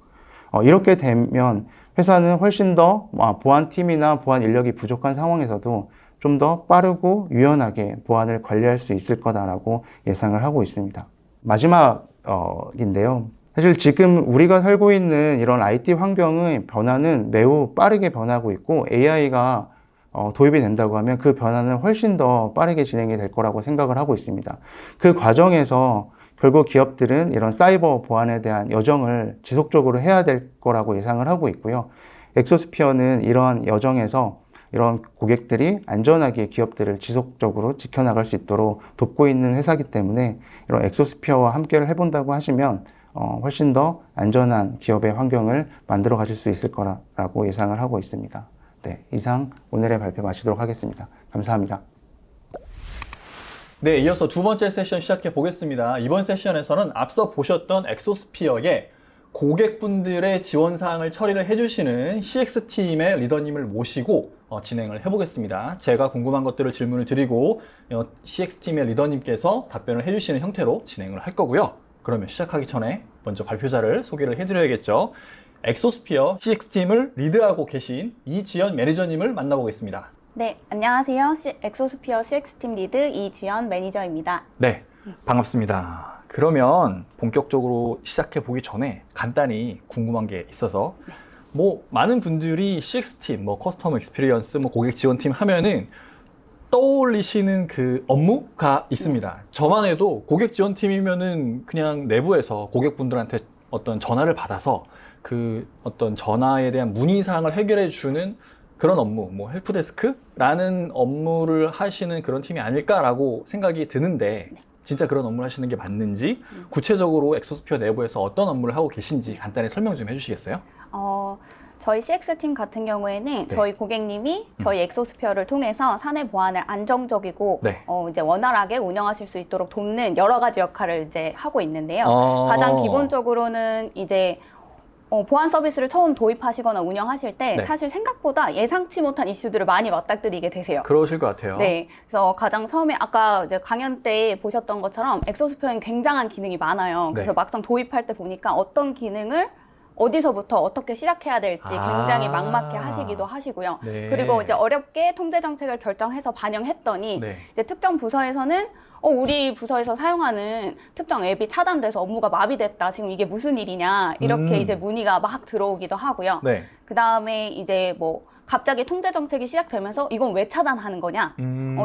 이렇게 되면 회사는 훨씬 더 보안팀이나 보안 인력이 부족한 상황에서도 좀 더 빠르고 유연하게 보안을 관리할 수 있을 거다라고 예상을 하고 있습니다. 마지막인데요. 사실 지금 우리가 살고 있는 이런 IT 환경의 변화는 매우 빠르게 변하고 있고 AI가 도입이 된다고 하면 그 변화는 훨씬 더 빠르게 진행이 될 거라고 생각을 하고 있습니다. 그 과정에서 결국 기업들은 이런 사이버 보안에 대한 여정을 지속적으로 해야 될 거라고 예상을 하고 있고요. 엑소스피어는 이러한 여정에서 이런 고객들이 안전하게 기업들을 지속적으로 지켜나갈 수 있도록 돕고 있는 회사이기 때문에 이런 엑소스피어와 함께를 해본다고 하시면 훨씬 더 안전한 기업의 환경을 만들어 가실 수 있을 거라고 예상을 하고 있습니다. 네, 이상 오늘의 발표 마치도록 하겠습니다. 감사합니다. 네, 이어서 두 번째 세션 시작해 보겠습니다. 이번 세션에서는 앞서 보셨던 엑소스피어에 고객분들의 지원사항을 처리를 해주시는 CX팀의 리더님을 모시고 진행을 해보겠습니다. 제가 궁금한 것들을 질문을 드리고 CX팀의 리더님께서 답변을 해주시는 형태로 진행을 할 거고요. 그러면 시작하기 전에 먼저 발표자를 소개를 해드려야겠죠. 엑소스피어 CX팀을 리드하고 계신 이지연 매니저님을 만나보겠습니다. 네, 안녕하세요. 엑소스피어 CX팀 리드 이지연 매니저입니다. 네, 반갑습니다. 그러면 본격적으로 시작해 보기 전에 간단히 궁금한 게 있어서 많은 분들이 CX팀, 커스터머 익스피리언스, 고객 지원팀 하면은 떠올리시는 그 업무가 있습니다. 저만 해도 고객 지원팀이면은 그냥 내부에서 고객분들한테 어떤 전화를 받아서 그 어떤 전화에 대한 문의사항을 해결해 주는 그런 업무, 헬프데스크라는 업무를 하시는 그런 팀이 아닐까라고 생각이 드는데 진짜 그런 업무를 하시는 게 맞는지 구체적으로 엑소스피어 내부에서 어떤 업무를 하고 계신지 간단히 설명 좀 해주시겠어요? 저희 CX팀 같은 경우에는 저희 고객님이 저희 엑소스피어를 통해서 사내 보안을 안정적이고 이제 원활하게 운영하실 수 있도록 돕는 여러 가지 역할을 이제 하고 있는데요. 가장 기본적으로는 이제 보안 서비스를 처음 도입하시거나 운영하실 때 사실 생각보다 예상치 못한 이슈들을 많이 맞닥뜨리게 되세요. 그러실 것 같아요. 네, 그래서 가장 처음에 아까 이제 강연 때 보셨던 것처럼 엑소스피어는 굉장한 기능이 많아요. 그래서 막상 도입할 때 보니까 어떤 기능을 어디서부터 어떻게 시작해야 될지 굉장히 막막해 하시기도 하시고요. 네. 그리고 이제 어렵게 통제 정책을 결정해서 반영했더니 네. 이제 특정 부서에서는 우리 부서에서 사용하는 특정 앱이 차단돼서 업무가 마비됐다. 지금 이게 무슨 일이냐. 이렇게 이제 문의가 막 들어오기도 하고요. 네. 그 다음에 이제 뭐 갑자기 통제 정책이 시작되면서 이건 왜 차단하는 거냐?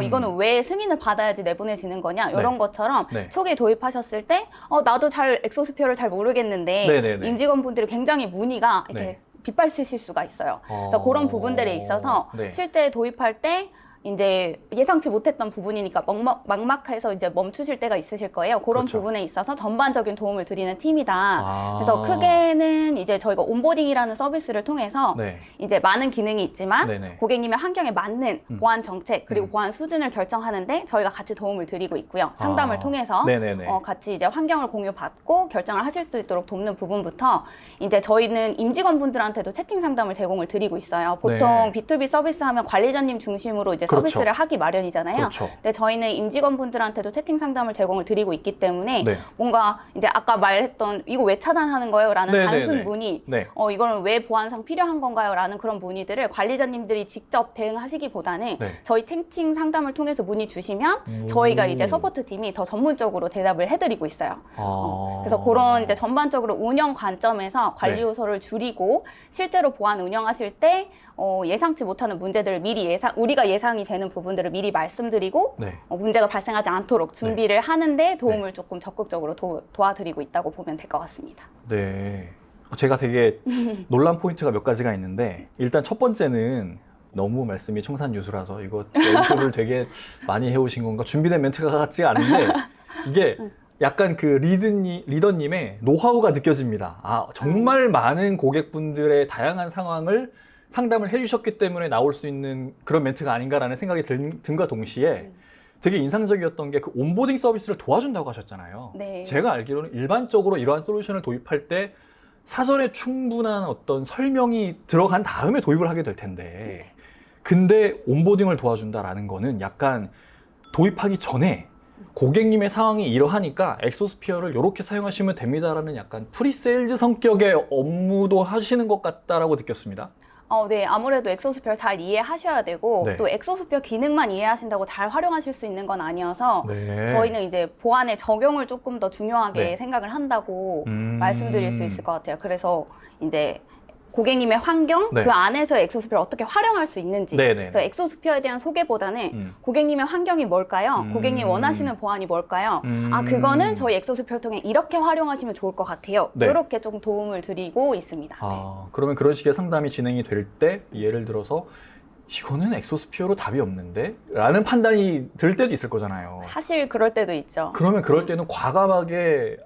이거는 왜 승인을 받아야지 내보내지는 거냐? 이런 네. 것처럼 네. 초기 도입하셨을 때 나도 잘 엑소스피어를 잘 모르겠는데 네네네. 임직원분들이 굉장히 문의가 이렇게 네. 빗발치실 수가 있어요. 그래서 그런 부분들에 있어서 네. 실제 도입할 때 이제 예상치 못했던 부분이니까 막막해서 이제 멈추실 때가 있으실 거예요. 그런 그렇죠. 부분에 있어서 전반적인 도움을 드리는 팀이다. 그래서 크게는 이제 저희가 온보딩이라는 서비스를 통해서 네. 이제 많은 기능이 있지만 네네. 고객님의 환경에 맞는 보안 정책 그리고 보안 수준을 결정하는데 저희가 같이 도움을 드리고 있고요. 상담을 통해서 네네네. 같이 이제 환경을 공유받고 결정을 하실 수 있도록 돕는 부분부터 이제 저희는 임직원분들한테도 채팅 상담을 제공을 드리고 있어요. 보통 네. B2B 서비스 하면 관리자님 중심으로 이제 그렇죠. 서비스를 하기 마련이잖아요. 그렇죠. 근데 저희는 임직원분들한테도 채팅 상담을 제공을 드리고 있기 때문에 네. 뭔가 이제 아까 말했던 이거 왜 차단하는 거예요? 라는 네네네. 단순 문의 네. 이거는 왜 보안상 필요한 건가요? 라는 그런 문의들을 관리자님들이 직접 대응하시기보다는 네. 저희 채팅 상담을 통해서 문의 주시면 저희가 이제 서포트팀이 더 전문적으로 대답을 해드리고 있어요. 그래서 그런 이제 전반적으로 운영 관점에서 관리 네. 요소를 줄이고 실제로 보안 운영하실 때 예상치 못하는 문제들을 미리 우리가 예상이 되는 부분들을 미리 말씀드리고 네. 문제가 발생하지 않도록 준비를 하는데 도움을 조금 적극적으로 도와드리고 있다고 보면 될 것 같습니다. 네. 제가 되게 놀란 포인트가 몇 가지가 있는데 일단 첫 번째는 너무 말씀이 청산유수라서 이거 연습을 되게 많이 해오신 건가 준비된 멘트가 같지가 않은데 이게 약간 그 리더님의 노하우가 느껴집니다. 정말 많은 고객분들의 다양한 상황을 상담을 해주셨기 때문에 나올 수 있는 그런 멘트가 아닌가라는 생각이 든과 동시에 되게 인상적이었던 게 그 온보딩 서비스를 도와준다고 하셨잖아요. 네. 제가 알기로는 일반적으로 이러한 솔루션을 도입할 때 사전에 충분한 어떤 설명이 들어간 다음에 도입을 하게 될 텐데 근데 온보딩을 도와준다라는 거는 약간 도입하기 전에 고객님의 상황이 이러하니까 엑소스피어를 이렇게 사용하시면 됩니다라는 약간 프리세일즈 성격의 업무도 하시는 것 같다라고 느꼈습니다. 네. 아무래도 엑소스피어 잘 이해하셔야 되고 네. 또 엑소스피어 기능만 이해하신다고 잘 활용하실 수 있는 건 아니어서 네. 저희는 이제 보안의 적용을 조금 더 중요하게 네. 생각을 한다고 말씀드릴 수 있을 것 같아요. 그래서 이제 고객님의 환경, 네. 그 안에서 엑소스피어를 어떻게 활용할 수 있는지 네네. 그래서 엑소스피어에 대한 소개보다는 고객님의 환경이 뭘까요? 고객님이 원하시는 보안이 뭘까요? 그거는 저희 엑소스피어를 통해 이렇게 활용하시면 좋을 것 같아요. 네. 이렇게 좀 도움을 드리고 있습니다. 그러면 그런 식의 상담이 진행이 될 때 예를 들어서 이거는 엑소스피어로 답이 없는데? 라는 판단이 들 때도 있을 거잖아요. 사실 그럴 때도 있죠. 그러면 그럴 때는 과감하게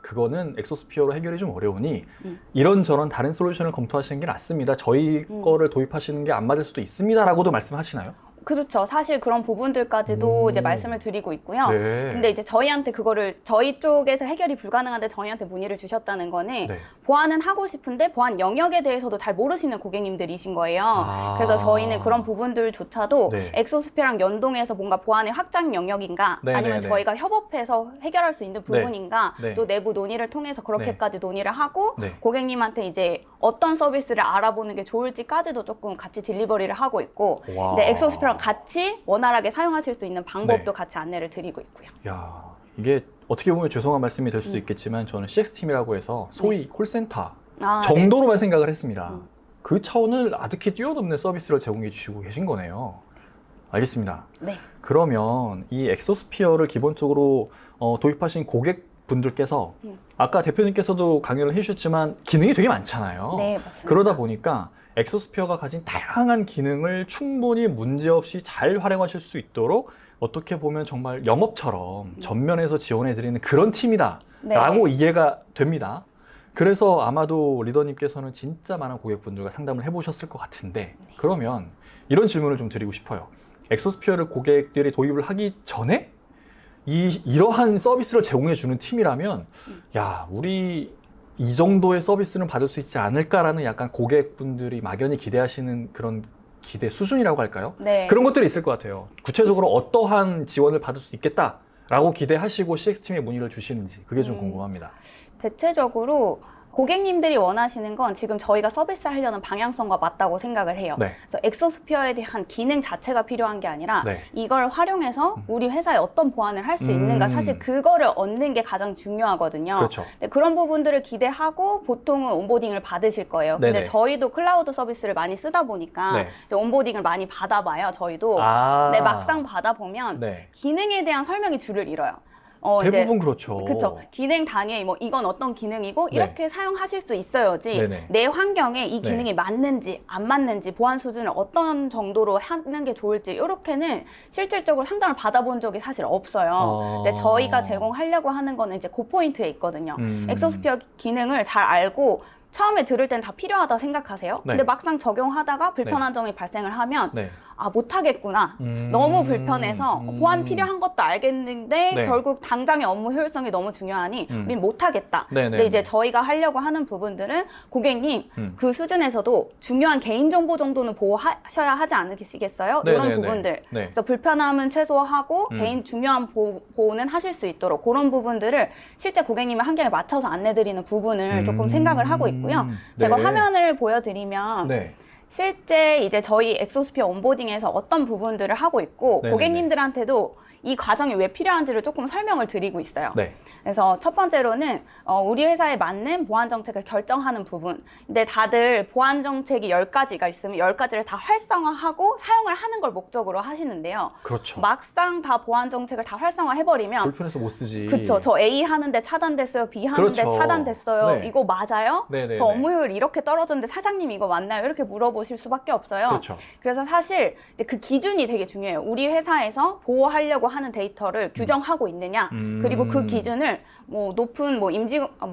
그거는 엑소스피어로 해결이 좀 어려우니 이런저런 다른 솔루션을 검토하시는 게 낫습니다. 저희 거를 도입하시는 게 안 맞을 수도 있습니다. 라고도 말씀하시나요? 그렇죠. 사실 그런 부분들까지도 이제 말씀을 드리고 있고요. 네. 근데 이제 저희한테 그거를 저희 쪽에서 해결이 불가능한데 저희한테 문의를 주셨다는 거는 네. 보안은 하고 싶은데 보안 영역에 대해서도 잘 모르시는 고객님들이신 거예요. 그래서 저희는 그런 부분들조차도 네. 엑소스피어랑 연동해서 뭔가 보안의 확장 영역인가 네, 아니면 네, 네. 저희가 협업해서 해결할 수 있는 부분인가 네. 또 내부 논의를 통해서 그렇게까지 논의를 하고 네. 고객님한테 이제 어떤 서비스를 알아보는 게 좋을지까지도 조금 같이 딜리버리를 하고 있고 와. 이제 엑소스피어랑 같이 원활하게 사용하실 수 있는 방법도 네. 같이 안내를 드리고 있고요. 야, 이게 어떻게 보면 죄송한 말씀이 될 수도 있겠지만 저는 CX팀이라고 해서 소위 콜센터 정도로만 생각을 했습니다. 그 차원을 아득히 뛰어넘는 서비스를 제공해 주시고 계신 거네요. 알겠습니다. 네. 그러면 이 엑소스피어를 기본적으로 도입하신 고객분들께서 아까 대표님께서도 강연을 해주셨지만 기능이 되게 많잖아요. 네, 맞습니다. 그러다 보니까 엑소스피어가 가진 다양한 기능을 충분히 문제없이 잘 활용하실 수 있도록 어떻게 보면 정말 영업처럼 전면에서 지원해드리는 그런 팀이다 라고 이해가 됩니다. 그래서 아마도 리더님께서는 진짜 많은 고객분들과 상담을 해보셨을 것 같은데 그러면 이런 질문을 좀 드리고 싶어요. 엑소스피어를 고객들이 도입을 하기 전에 이러한 서비스를 제공해주는 팀이라면 야, 우리 이 정도의 서비스는 받을 수 있지 않을까라는 약간 고객분들이 막연히 기대하시는 그런 기대 수준이라고 할까요? 네. 그런 것들이 있을 것 같아요. 구체적으로 어떠한 지원을 받을 수 있겠다라고 기대하시고 CX팀에 문의를 주시는지 그게 좀 궁금합니다. 대체적으로 고객님들이 원하시는 건 지금 저희가 서비스하려는 방향성과 맞다고 생각을 해요. 네. 그래서 엑소스피어에 대한 기능 자체가 필요한 게 아니라 네. 이걸 활용해서 우리 회사에 어떤 보안을 할 수 있는가, 사실 그거를 얻는 게 가장 중요하거든요. 그렇죠. 네, 그런 부분들을 기대하고 보통은 온보딩을 받으실 거예요. 네네. 근데 저희도 클라우드 서비스를 많이 쓰다 보니까 네. 이제 온보딩을 많이 받아봐요. 저희도. 네, 막상 받아보면 네. 기능에 대한 설명이 줄을 잃어요. 대부분 그렇죠. 그쵸. 기능 단위에 뭐 이건 어떤 기능이고 네. 이렇게 사용하실 수 있어야지 네네. 내 환경에 이 네. 기능이 맞는지 안 맞는지 보안 수준을 어떤 정도로 하는 게 좋을지 이렇게는 실질적으로 상담을 받아본 적이 사실 없어요. 근데 저희가 제공하려고 하는 거는 이제 그 포인트에 있거든요. 엑소스피어 기능을 잘 알고 처음에 들을 땐 다 필요하다 생각하세요. 네. 근데 막상 적용하다가 불편한 점이 발생을 하면 네. 아, 못하겠구나. 너무 불편해서 보안 필요한 것도 알겠는데 네. 결국 당장의 업무 효율성이 너무 중요하니 우린 못하겠다. 네네. 근데 이제 저희가 하려고 하는 부분들은 고객님 그 수준에서도 중요한 개인정보 정도는 보호하셔야 하지 않으시겠어요? 이런 네네네. 부분들. 네. 그래서 불편함은 최소화하고 개인 중요한 보호는 하실 수 있도록 그런 부분들을 실제 고객님의 환경에 맞춰서 안내드리는 부분을 조금 생각을 하고 있고요. 제가 네. 화면을 보여드리면 네. 실제 이제 저희 엑소스피어 온보딩에서 어떤 부분들을 하고 있고 네네네. 고객님들한테도 이 과정이 왜 필요한지를 조금 설명을 드리고 있어요. 네. 그래서 첫 번째로는 우리 회사에 맞는 보안 정책을 결정하는 부분. 근데 다들 보안 정책이 10가지가 있으면 10가지를 다 활성화하고 사용을 하는 걸 목적으로 하시는데요. 그렇죠. 막상 다 보안 정책을 다 활성화해버리면 불편해서 못 쓰지. 그쵸. 저 A 하는데 차단됐어요. B 하는데 그렇죠. 차단됐어요. 네. 이거 맞아요? 네네네. 저 업무 효율 이렇게 떨어졌는데 사장님 이거 맞나요? 이렇게 물어보실 수밖에 없어요. 그렇죠. 그래서 사실 이제 그 기준이 되게 중요해요. 우리 회사에서 보호하려고 하는 데이터를 규정하고 있느냐, 그리고 그 기준을 뭐 높은 뭐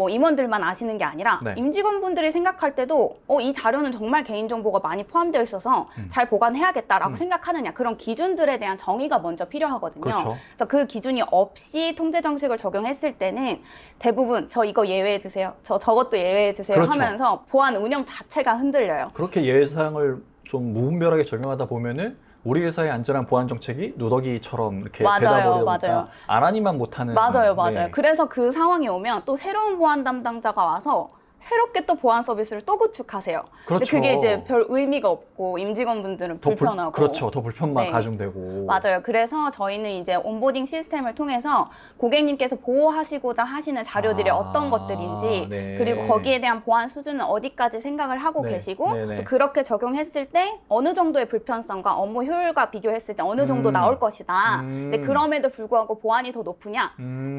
임원들만 아시는 게 아니라 네. 임직원분들이 생각할 때도 이 자료는 정말 개인정보가 많이 포함되어 있어서 잘 보관해야겠다라고 생각하느냐, 그런 기준들에 대한 정의가 먼저 필요하거든요. 그렇죠. 그래서 그 기준이 없이 통제 정책을 적용했을 때는 대부분 저 이거 예외해 주세요, 저것도 예외해 주세요 그렇죠. 하면서 보안 운영 자체가 흔들려요. 그렇게 예외 사항을 좀 무분별하게 적용하다 보면은 우리 회사의 안전한 보안 정책이 누더기처럼 이렇게 맞아요, 되다 버리다 보니까 맞아요. 안 하니만 못하는. 맞아요. 네. 그래서 그 상황이 오면 또 새로운 보안 담당자가 와서 새롭게 또 보안 서비스를 또 구축하세요. 근데 그렇죠. 그게 이제 별 의미가 없고 임직원분들은 불편하고. 그렇죠. 더 불편만 네. 가중되고. 맞아요. 그래서 저희는 이제 온보딩 시스템을 통해서 고객님께서 보호하시고자 하시는 자료들이 어떤 것들인지, 네. 그리고 거기에 대한 보안 수준은 어디까지 생각을 하고 네. 계시고, 네네. 또 그렇게 적용했을 때 어느 정도의 불편성과 업무 효율과 비교했을 때 어느 정도 나올 것이다. 근데 그럼에도 불구하고 보안이 더 높으냐,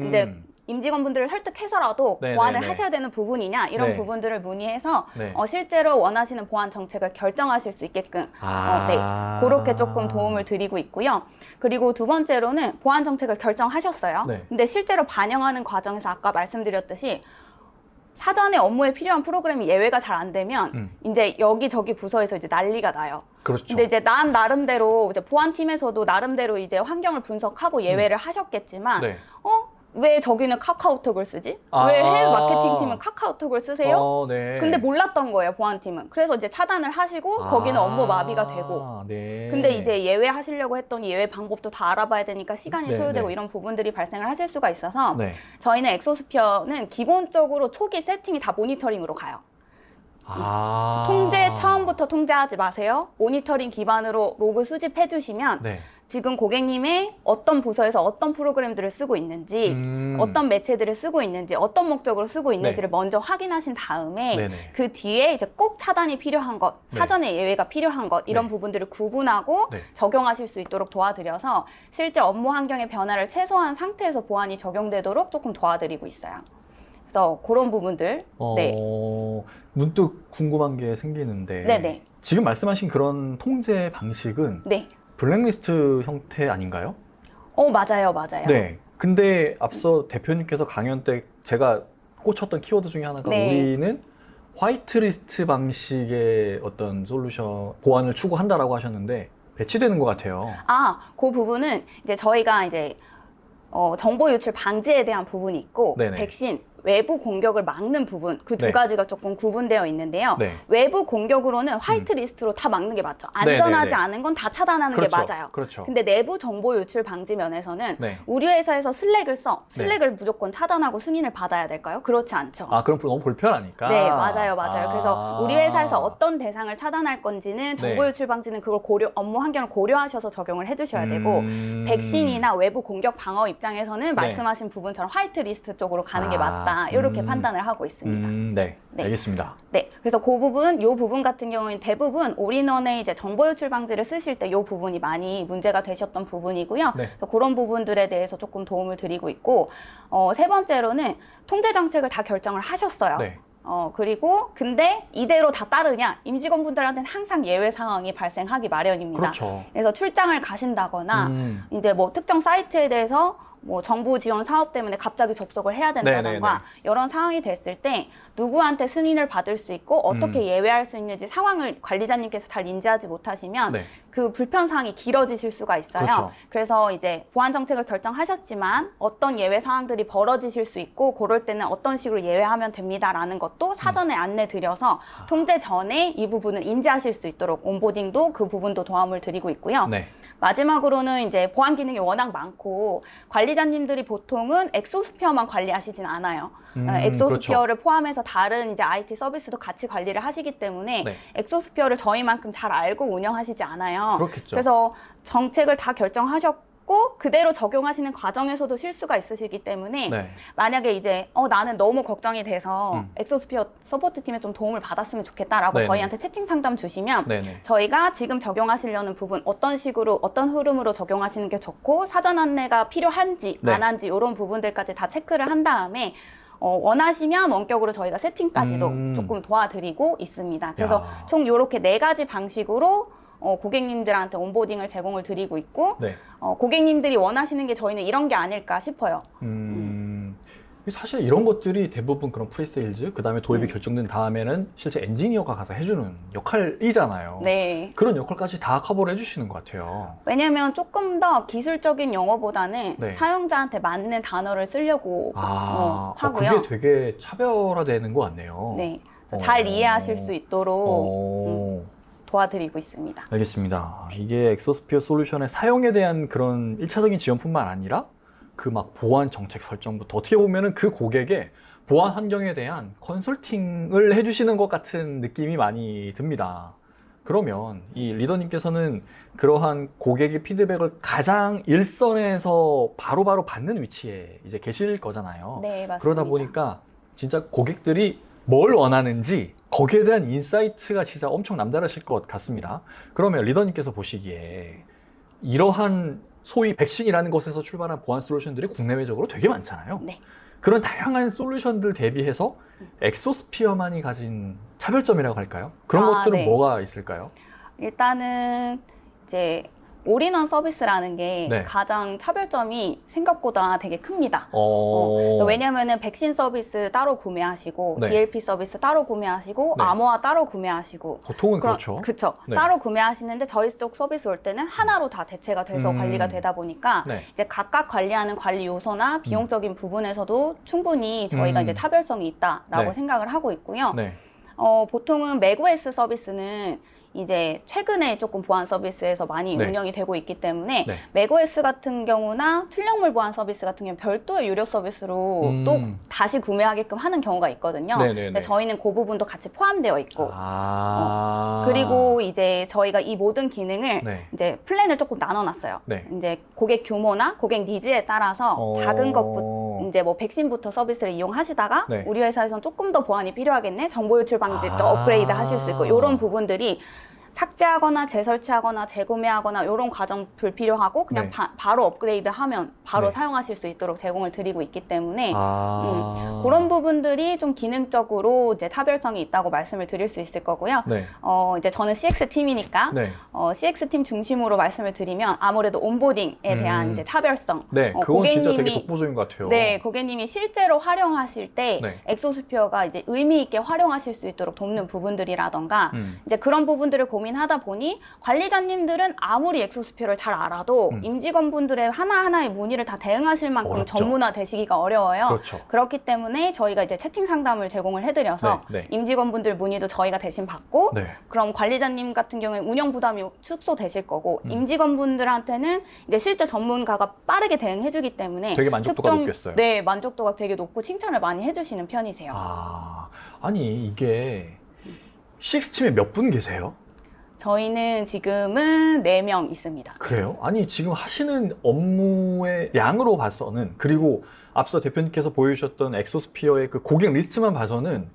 이제 임직원분들을 설득해서라도 네네네. 보완을 하셔야 되는 부분이냐, 이런 네. 부분들을 문의해서 네. 실제로 원하시는 보안 정책을 결정하실 수 있게끔 그렇게 조금 도움을 드리고 있고요. 그리고 두 번째로는 보안 정책을 결정하셨어요. 네. 근데 실제로 반영하는 과정에서 아까 말씀드렸듯이 사전에 업무에 필요한 프로그램이 예외가 잘 안 되면 이제 여기저기 부서에서 이제 난리가 나요. 그렇죠. 근데 이제 난 나름대로 이제 보안팀에서도 나름대로 이제 환경을 분석하고 예외를 하셨겠지만 네. 왜 저기는 카카오톡을 쓰지? 왜 해외 마케팅 팀은 카카오톡을 쓰세요? 네. 근데 몰랐던 거예요, 보안팀은. 그래서 이제 차단을 하시고 거기는 업무 마비가 되고. 네. 근데 이제 예외하시려고 했더니 예외 방법도 다 알아봐야 되니까 시간이 네, 소요되고 네. 이런 부분들이 발생을 하실 수가 있어서 네. 저희는 엑소스피어는 기본적으로 초기 세팅이 다 모니터링으로 가요. 통제 처음부터 통제하지 마세요. 모니터링 기반으로 로그 수집해 주시면 네. 지금 고객님의 어떤 부서에서 어떤 프로그램들을 쓰고 있는지, 어떤 매체들을 쓰고 있는지, 어떤 목적으로 쓰고 있는지를 먼저 확인하신 다음에 네네. 그 뒤에 이제 꼭 차단이 필요한 것, 네. 사전에 예외가 필요한 것, 이런 네. 부분들을 구분하고 네. 적용하실 수 있도록 도와드려서 실제 업무 환경의 변화를 최소화한 상태에서 보안이 적용되도록 조금 도와드리고 있어요. 그래서 그런 부분들. 네. 문득 궁금한 게 생기는데 네네. 지금 말씀하신 그런 통제 방식은 네. 블랙리스트 형태 아닌가요? 맞아요. 네. 근데 앞서 대표님께서 강연 때 제가 꽂혔던 키워드 중에 하나가 네. 우리는 화이트리스트 방식의 어떤 솔루션 보안을 추구한다라고 하셨는데 배치되는 것 같아요. 그 부분은 이제 저희가 이제 정보 유출 방지에 대한 부분이 있고 네네. 백신 외부 공격을 막는 부분 그 두 네. 가지가 조금 구분되어 있는데요. 네. 외부 공격으로는 화이트리스트로 다 막는 게 맞죠. 안전하지 네네네. 않은 건 다 차단하는 그렇죠. 게 맞아요. 그렇죠. 근데 내부 정보 유출 방지 면에서는 네. 우리 회사에서 슬랙을 써. 슬랙을 무조건 차단하고 승인을 받아야 될까요? 그렇지 않죠. 아, 그럼 너무 불편하니까. 네, 맞아요. 그래서 아. 우리 회사에서 어떤 대상을 차단할 건지는 정보 네. 유출 방지는 그걸 업무 환경을 고려하셔서 적용을 해주셔야 되고 백신이나 외부 공격 방어 입장에서는 말씀하신 부분처럼 화이트리스트 쪽으로 가는 게 맞다. 이렇게 판단을 하고 있습니다. 네. 네. 알겠습니다. 네, 그래서 이 부분 같은 경우는 대부분 올인원의 이제 정보 유출 방지를 쓰실 때 이 부분이 많이 문제가 되셨던 부분이고요. 네. 그래서 그런 부분들에 대해서 조금 도움을 드리고 있고, 세 번째로는 통제 정책을 다 결정을 하셨어요. 네. 그리고 근데 이대로 다 따르냐? 임직원분들한테는 항상 예외 상황이 발생하기 마련입니다. 그렇죠. 그래서 출장을 가신다거나 이제 뭐 특정 사이트에 대해서 뭐 정부 지원 사업 때문에 갑자기 접속을 해야 된다던가 네네네. 이런 상황이 됐을 때 누구한테 승인을 받을 수 있고 어떻게 예외할 수 있는지 상황을 관리자님께서 잘 인지하지 못하시면 네. 그 불편 사항이 길어지실 수가 있어요. 그렇죠. 그래서 이제 보안 정책을 결정하셨지만 어떤 예외 상황들이 벌어지실 수 있고 그럴 때는 어떤 식으로 예외하면 됩니다라는 것도 사전에 안내 드려서 통제 전에 이 부분을 인지하실 수 있도록 온보딩도 그 부분도 도움을 드리고 있고요. 네. 마지막으로는 이제 보안 기능이 워낙 많고 관리자님들이 보통은 엑소스피어만 관리하시진 않아요. 엑소스피어를 그렇죠. 포함해서 다른 이제 IT 서비스도 같이 관리를 하시기 때문에 네. 엑소스피어를 저희만큼 잘 알고 운영하시지 않아요. 그렇겠죠. 그래서 정책을 다 결정하셨고 그대로 적용하시는 과정에서도 실수가 있으시기 때문에 네. 만약에 이제 나는 너무 걱정이 돼서 엑소스피어 서포트 팀에 좀 도움을 받았으면 좋겠다라고 네네. 저희한테 채팅 상담 주시면 네네. 저희가 지금 적용하시려는 부분 어떤 식으로 어떤 흐름으로 적용하시는 게 좋고 사전 안내가 필요한지 네. 안 한지 이런 부분들까지 다 체크를 한 다음에 원하시면 원격으로 저희가 세팅까지도 조금 도와드리고 있습니다. 그래서 야. 총 이렇게 4가지 방식으로 고객님들한테 온보딩을 제공을 드리고 있고 네. 고객님들이 원하시는 게 저희는 이런 게 아닐까 싶어요. 사실 이런 것들이 대부분 그런 프리세일즈, 그 다음에 도입이 결정된 다음에는 실제 엔지니어가 가서 해주는 역할이잖아요. 네. 그런 역할까지 다 커버를 해주시는 것 같아요. 왜냐면 조금 더 기술적인 용어보다는 네. 사용자한테 맞는 단어를 쓰려고 하고요. 그게 되게 차별화되는 것 같네요. 네. 잘 이해하실 수 있도록 도와드리고 있습니다. 알겠습니다. 이게 엑소스피어 솔루션의 사용에 대한 그런 1차적인 지원뿐만 아니라 그 막 보안 정책 설정부터 어떻게 보면은 그 고객의 보안 환경에 대한 컨설팅을 해주시는 것 같은 느낌이 많이 듭니다. 그러면 이 리더님께서는 그러한 고객의 피드백을 가장 일선에서 바로바로 받는 위치에 이제 계실 거잖아요. 네, 맞습니다. 그러다 보니까 진짜 고객들이 뭘 원하는지 거기에 대한 인사이트가 진짜 엄청 남다르실 것 같습니다. 그러면 리더님께서 보시기에 이러한 소위 백신이라는 것에서 출발한 보안 솔루션들이 국내외적으로 되게 많잖아요. 네. 그런 다양한 솔루션들 대비해서 엑소스피어만이 가진 차별점이라고 할까요? 그런 것들은 네. 뭐가 있을까요? 일단은 이제 올인원 서비스라는 게 네. 가장 차별점이 생각보다 되게 큽니다. 어... 왜냐면은 백신 서비스 따로 구매하시고 네. DLP 서비스 따로 구매하시고 네. 암호화 따로 구매하시고 보통은 그렇죠. 그쵸. 네. 따로 구매하시는데 저희 쪽 서비스 올 때는 하나로 다 대체가 돼서 관리가 되다 보니까 네. 이제 각각 관리하는 관리 요소나 비용적인 부분에서도 충분히 저희가 이제 차별성이 있다라고 네. 생각을 하고 있고요. 네. 보통은 맥OS 서비스는 이제 최근에 조금 보안 서비스에서 많이 네. 운영이 되고 있기 때문에 네. 맥OS 같은 경우나 출력물 보안 서비스 같은 경우는 별도의 유료 서비스로 또 다시 구매하게끔 하는 경우가 있거든요. 네네네. 근데 저희는 그 부분도 같이 포함되어 있고 그리고 이제 저희가 이 모든 기능을 네. 이제 플랜을 조금 나눠놨어요. 네. 이제 고객 규모나 고객 니즈에 따라서 작은 것부터 이제 뭐 백신부터 서비스를 이용하시다가 네. 우리 회사에서는 조금 더 보안이 필요하겠네. 정보 유출 방지 또 업그레이드 하실 수 있고 이런 부분들이 삭제하거나 재설치하거나 재구매하거나 이런 과정 불필요하고 그냥 네. 바로 업그레이드하면 바로 네. 사용하실 수 있도록 제공을 드리고 있기 때문에 그런 부분들이 좀 기능적으로 이제 차별성이 있다고 말씀을 드릴 수 있을 거고요. 네. 이제 저는 CX 팀이니까 네. CX 팀 중심으로 말씀을 드리면 아무래도 온보딩에 대한 이제 차별성. 네, 그건 진짜 되게 독보적인 것 같아요. 네, 고객님이 실제로 활용하실 때 네. 엑소스피어가 이제 의미 있게 활용하실 수 있도록 돕는 부분들이라던가 이제 그런 부분들을 고민하다 보니 관리자님들은 아무리 엑소스피어를 잘 알아도 임직원분들의 하나하나의 문의를 다 대응하실 만큼 어렵죠. 전문화 되시기가 어려워요. 그렇죠. 그렇기 때문에 저희가 이제 채팅 상담을 제공을 해드려서 네, 네. 임직원분들 문의도 저희가 대신 받고 네. 그럼 관리자님 같은 경우에 운영 부담이 축소되실 거고 임직원분들한테는 이제 실제 전문가가 빠르게 대응해주기 때문에 되게 만족도가 높겠어요. 네, 만족도가 되게 높고 칭찬을 많이 해주시는 편이세요. 아니 이게 CX팀에 몇 분 계세요? 저희는 지금은 4명 있습니다. 그래요? 아니 지금 하시는 업무의 양으로 봐서는, 그리고 앞서 대표님께서 보여주셨던 엑소스피어의 그 고객 리스트만 봐서는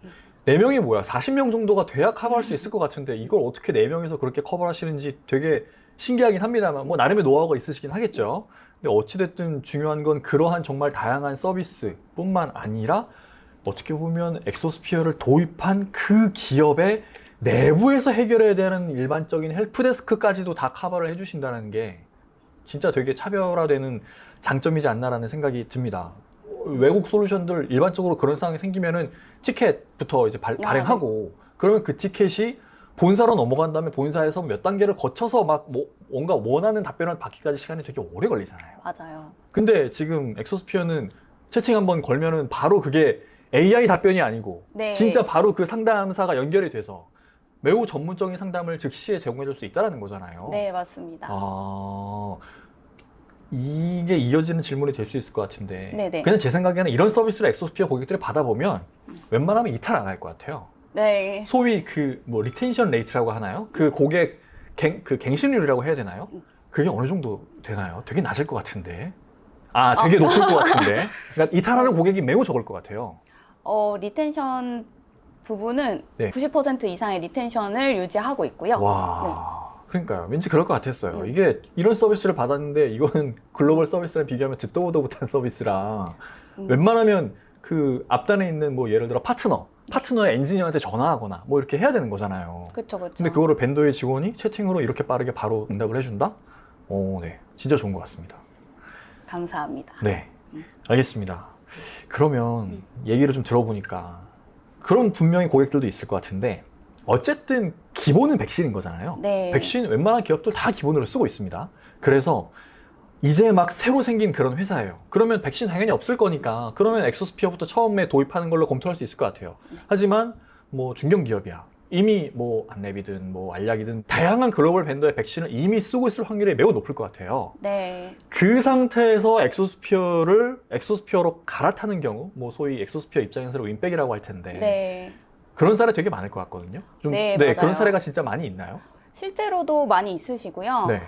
4명이 뭐야 40명 정도가 돼야 커버할 수 있을 것 같은데 이걸 어떻게 4명이서 그렇게 커버하시는지 되게 신기하긴 합니다만 뭐 나름의 노하우가 있으시긴 하겠죠. 근데 어찌됐든 중요한 건 그러한 정말 다양한 서비스뿐만 아니라 어떻게 보면 엑소스피어를 도입한 그 기업의 내부에서 해결해야 되는 일반적인 헬프데스크까지도 다 커버를 해주신다는 게 진짜 되게 차별화되는 장점이지 않나라는 생각이 듭니다. 외국 솔루션들 일반적으로 그런 상황이 생기면은 티켓부터 이제 발행하고 그러면 그 티켓이 본사로 넘어간 다음에 본사에서 몇 단계를 거쳐서 막 뭔가 원하는 답변을 받기까지 시간이 되게 오래 걸리잖아요. 맞아요. 근데 지금 엑소스피어는 채팅 한번 걸면은 바로 그게 AI 답변이 아니고 네. 진짜 바로 그 상담사가 연결이 돼서 매우 전문적인 상담을 즉시에 제공해 줄 수 있다는 거잖아요. 네, 맞습니다. 이게 이어지는 질문이 될 수 있을 것 같은데 네네. 그냥 제 생각에는 이런 서비스를 엑소스피어 고객들이 받아보면 웬만하면 이탈 안 할 것 같아요. 네. 소위 그 뭐 리텐션 레이트라고 하나요? 그 고객 갱신율이라고 해야 되나요? 그게 어느 정도 되나요? 되게 낮을 것 같은데. 되게 높을 것 같은데. 그러니까 이탈하는 고객이 매우 적을 것 같아요. 리텐션 부분은 네. 90% 이상의 리텐션을 유지하고 있고요. 와. 그러니까요. 왠지 그럴 것 같았어요. 이게 이런 서비스를 받았는데 이거는 글로벌 서비스랑 비교하면 듣도 보도 못한 서비스라 웬만하면 그 앞단에 있는 뭐 예를 들어 파트너의 엔지니어한테 전화하거나 뭐 이렇게 해야 되는 거잖아요. 그렇죠, 그렇죠. 근데 그거를 벤더의 직원이 채팅으로 이렇게 빠르게 바로 응답을 해준다? 네. 진짜 좋은 것 같습니다. 감사합니다. 네. 알겠습니다. 그러면 얘기를 좀 들어보니까 그런 분명히 고객들도 있을 것 같은데 어쨌든 기본은 백신인 거잖아요. 네. 백신 웬만한 기업들 다 기본으로 쓰고 있습니다. 그래서 이제 막 새로 생긴 그런 회사예요. 그러면 백신 당연히 없을 거니까 그러면 엑소스피어부터 처음에 도입하는 걸로 검토할 수 있을 것 같아요. 하지만 뭐 중견기업이야. 이미 뭐 안랩이든 뭐 알약이든 다양한 글로벌 벤더의 백신을 이미 쓰고 있을 확률이 매우 높을 것 같아요. 네. 그 상태에서 엑소스피어로 갈아타는 경우, 뭐 소위 엑소스피어 입장에서는 윈백이라고 할 텐데 네. 그런 사례 되게 많을 것 같거든요. 맞아요. 그런 사례가 진짜 많이 있나요? 실제로도 많이 있으시고요. 네.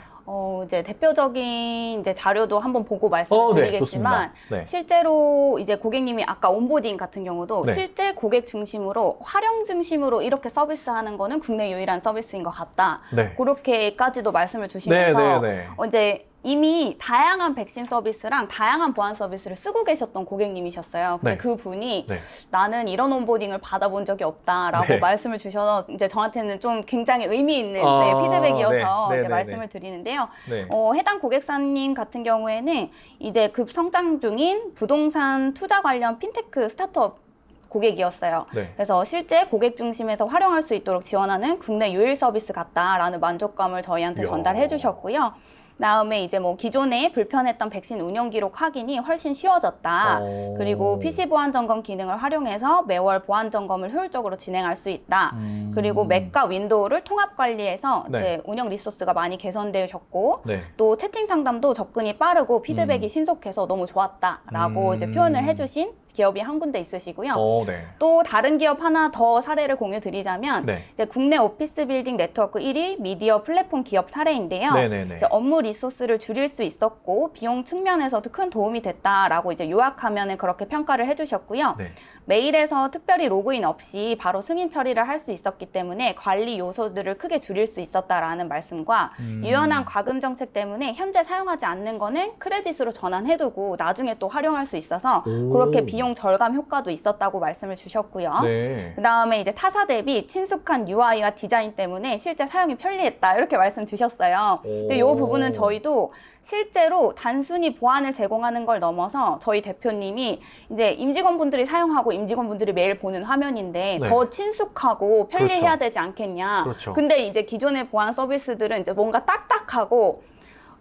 이제 대표적인 이제 자료도 한번 보고 말씀을 드리겠지만, 네. 실제로 이제 고객님이 아까 온보딩 같은 경우도 네. 실제 고객 중심으로 활용 중심으로 이렇게 서비스하는 거는 국내 유일한 서비스인 것 같다. 네. 그렇게까지도 말씀을 주시면서 네. 이제 이미 다양한 백신 서비스랑 다양한 보안 서비스를 쓰고 계셨던 고객님이셨어요. 근데 네. 그 분이 네. 나는 이런 온보딩을 받아본 적이 없다라고 네. 말씀을 주셔서 이제 저한테는 좀 굉장히 의미 있는 피드백이어서 이제 말씀을 드리는데요. 네. 해당 고객사님 같은 경우에는 이제 급성장 중인 부동산 투자 관련 핀테크 스타트업 고객이었어요. 네. 그래서 실제 고객 중심에서 활용할 수 있도록 지원하는 국내 유일 서비스 같다라는 만족감을 저희한테 전달해 주셨고요. 다음에 이제 뭐 기존에 불편했던 백신 운영 기록 확인이 훨씬 쉬워졌다. 그리고 PC 보안 점검 기능을 활용해서 매월 보안 점검을 효율적으로 진행할 수 있다. 그리고 맥과 윈도우를 통합 관리해서 네. 이제 운영 리소스가 많이 개선되셨고 네. 또 채팅 상담도 접근이 빠르고 피드백이 신속해서 너무 좋았다라고 이제 표현을 해주신 기업이 한 군데 있으시고요. 네. 또 다른 기업 하나 더 사례를 공유 드리자면 네. 이제 국내 오피스 빌딩 네트워크 1위 미디어 플랫폼 기업 사례인데요. 네네네. 이제 업무 리소스를 줄일 수 있었고 비용 측면에서도 큰 도움이 됐다라고 이제 요약하면은 그렇게 평가를 해주셨고요. 네. 메일에서 특별히 로그인 없이 바로 승인 처리를 할 수 있었기 때문에 관리 요소들을 크게 줄일 수 있었다라는 말씀과 유연한 과금 정책 때문에 현재 사용하지 않는 거는 크레딧으로 전환해두고 나중에 또 활용할 수 있어서 그렇게 비용 절감 효과도 있었다고 말씀을 주셨고요. 네. 그다음에 이제 타사 대비 친숙한 UI와 디자인 때문에 실제 사용이 편리했다 이렇게 말씀 주셨어요. 근데 이 부분은 저희도 실제로 단순히 보안을 제공하는 걸 넘어서 저희 대표님이 이제 임직원분들이 사용하고 임직원분들이 매일 보는 화면인데 네. 더 친숙하고 편리해야 그렇죠. 되지 않겠냐. 그렇죠. 근데 이제 기존의 보안 서비스들은 이제 뭔가 딱딱하고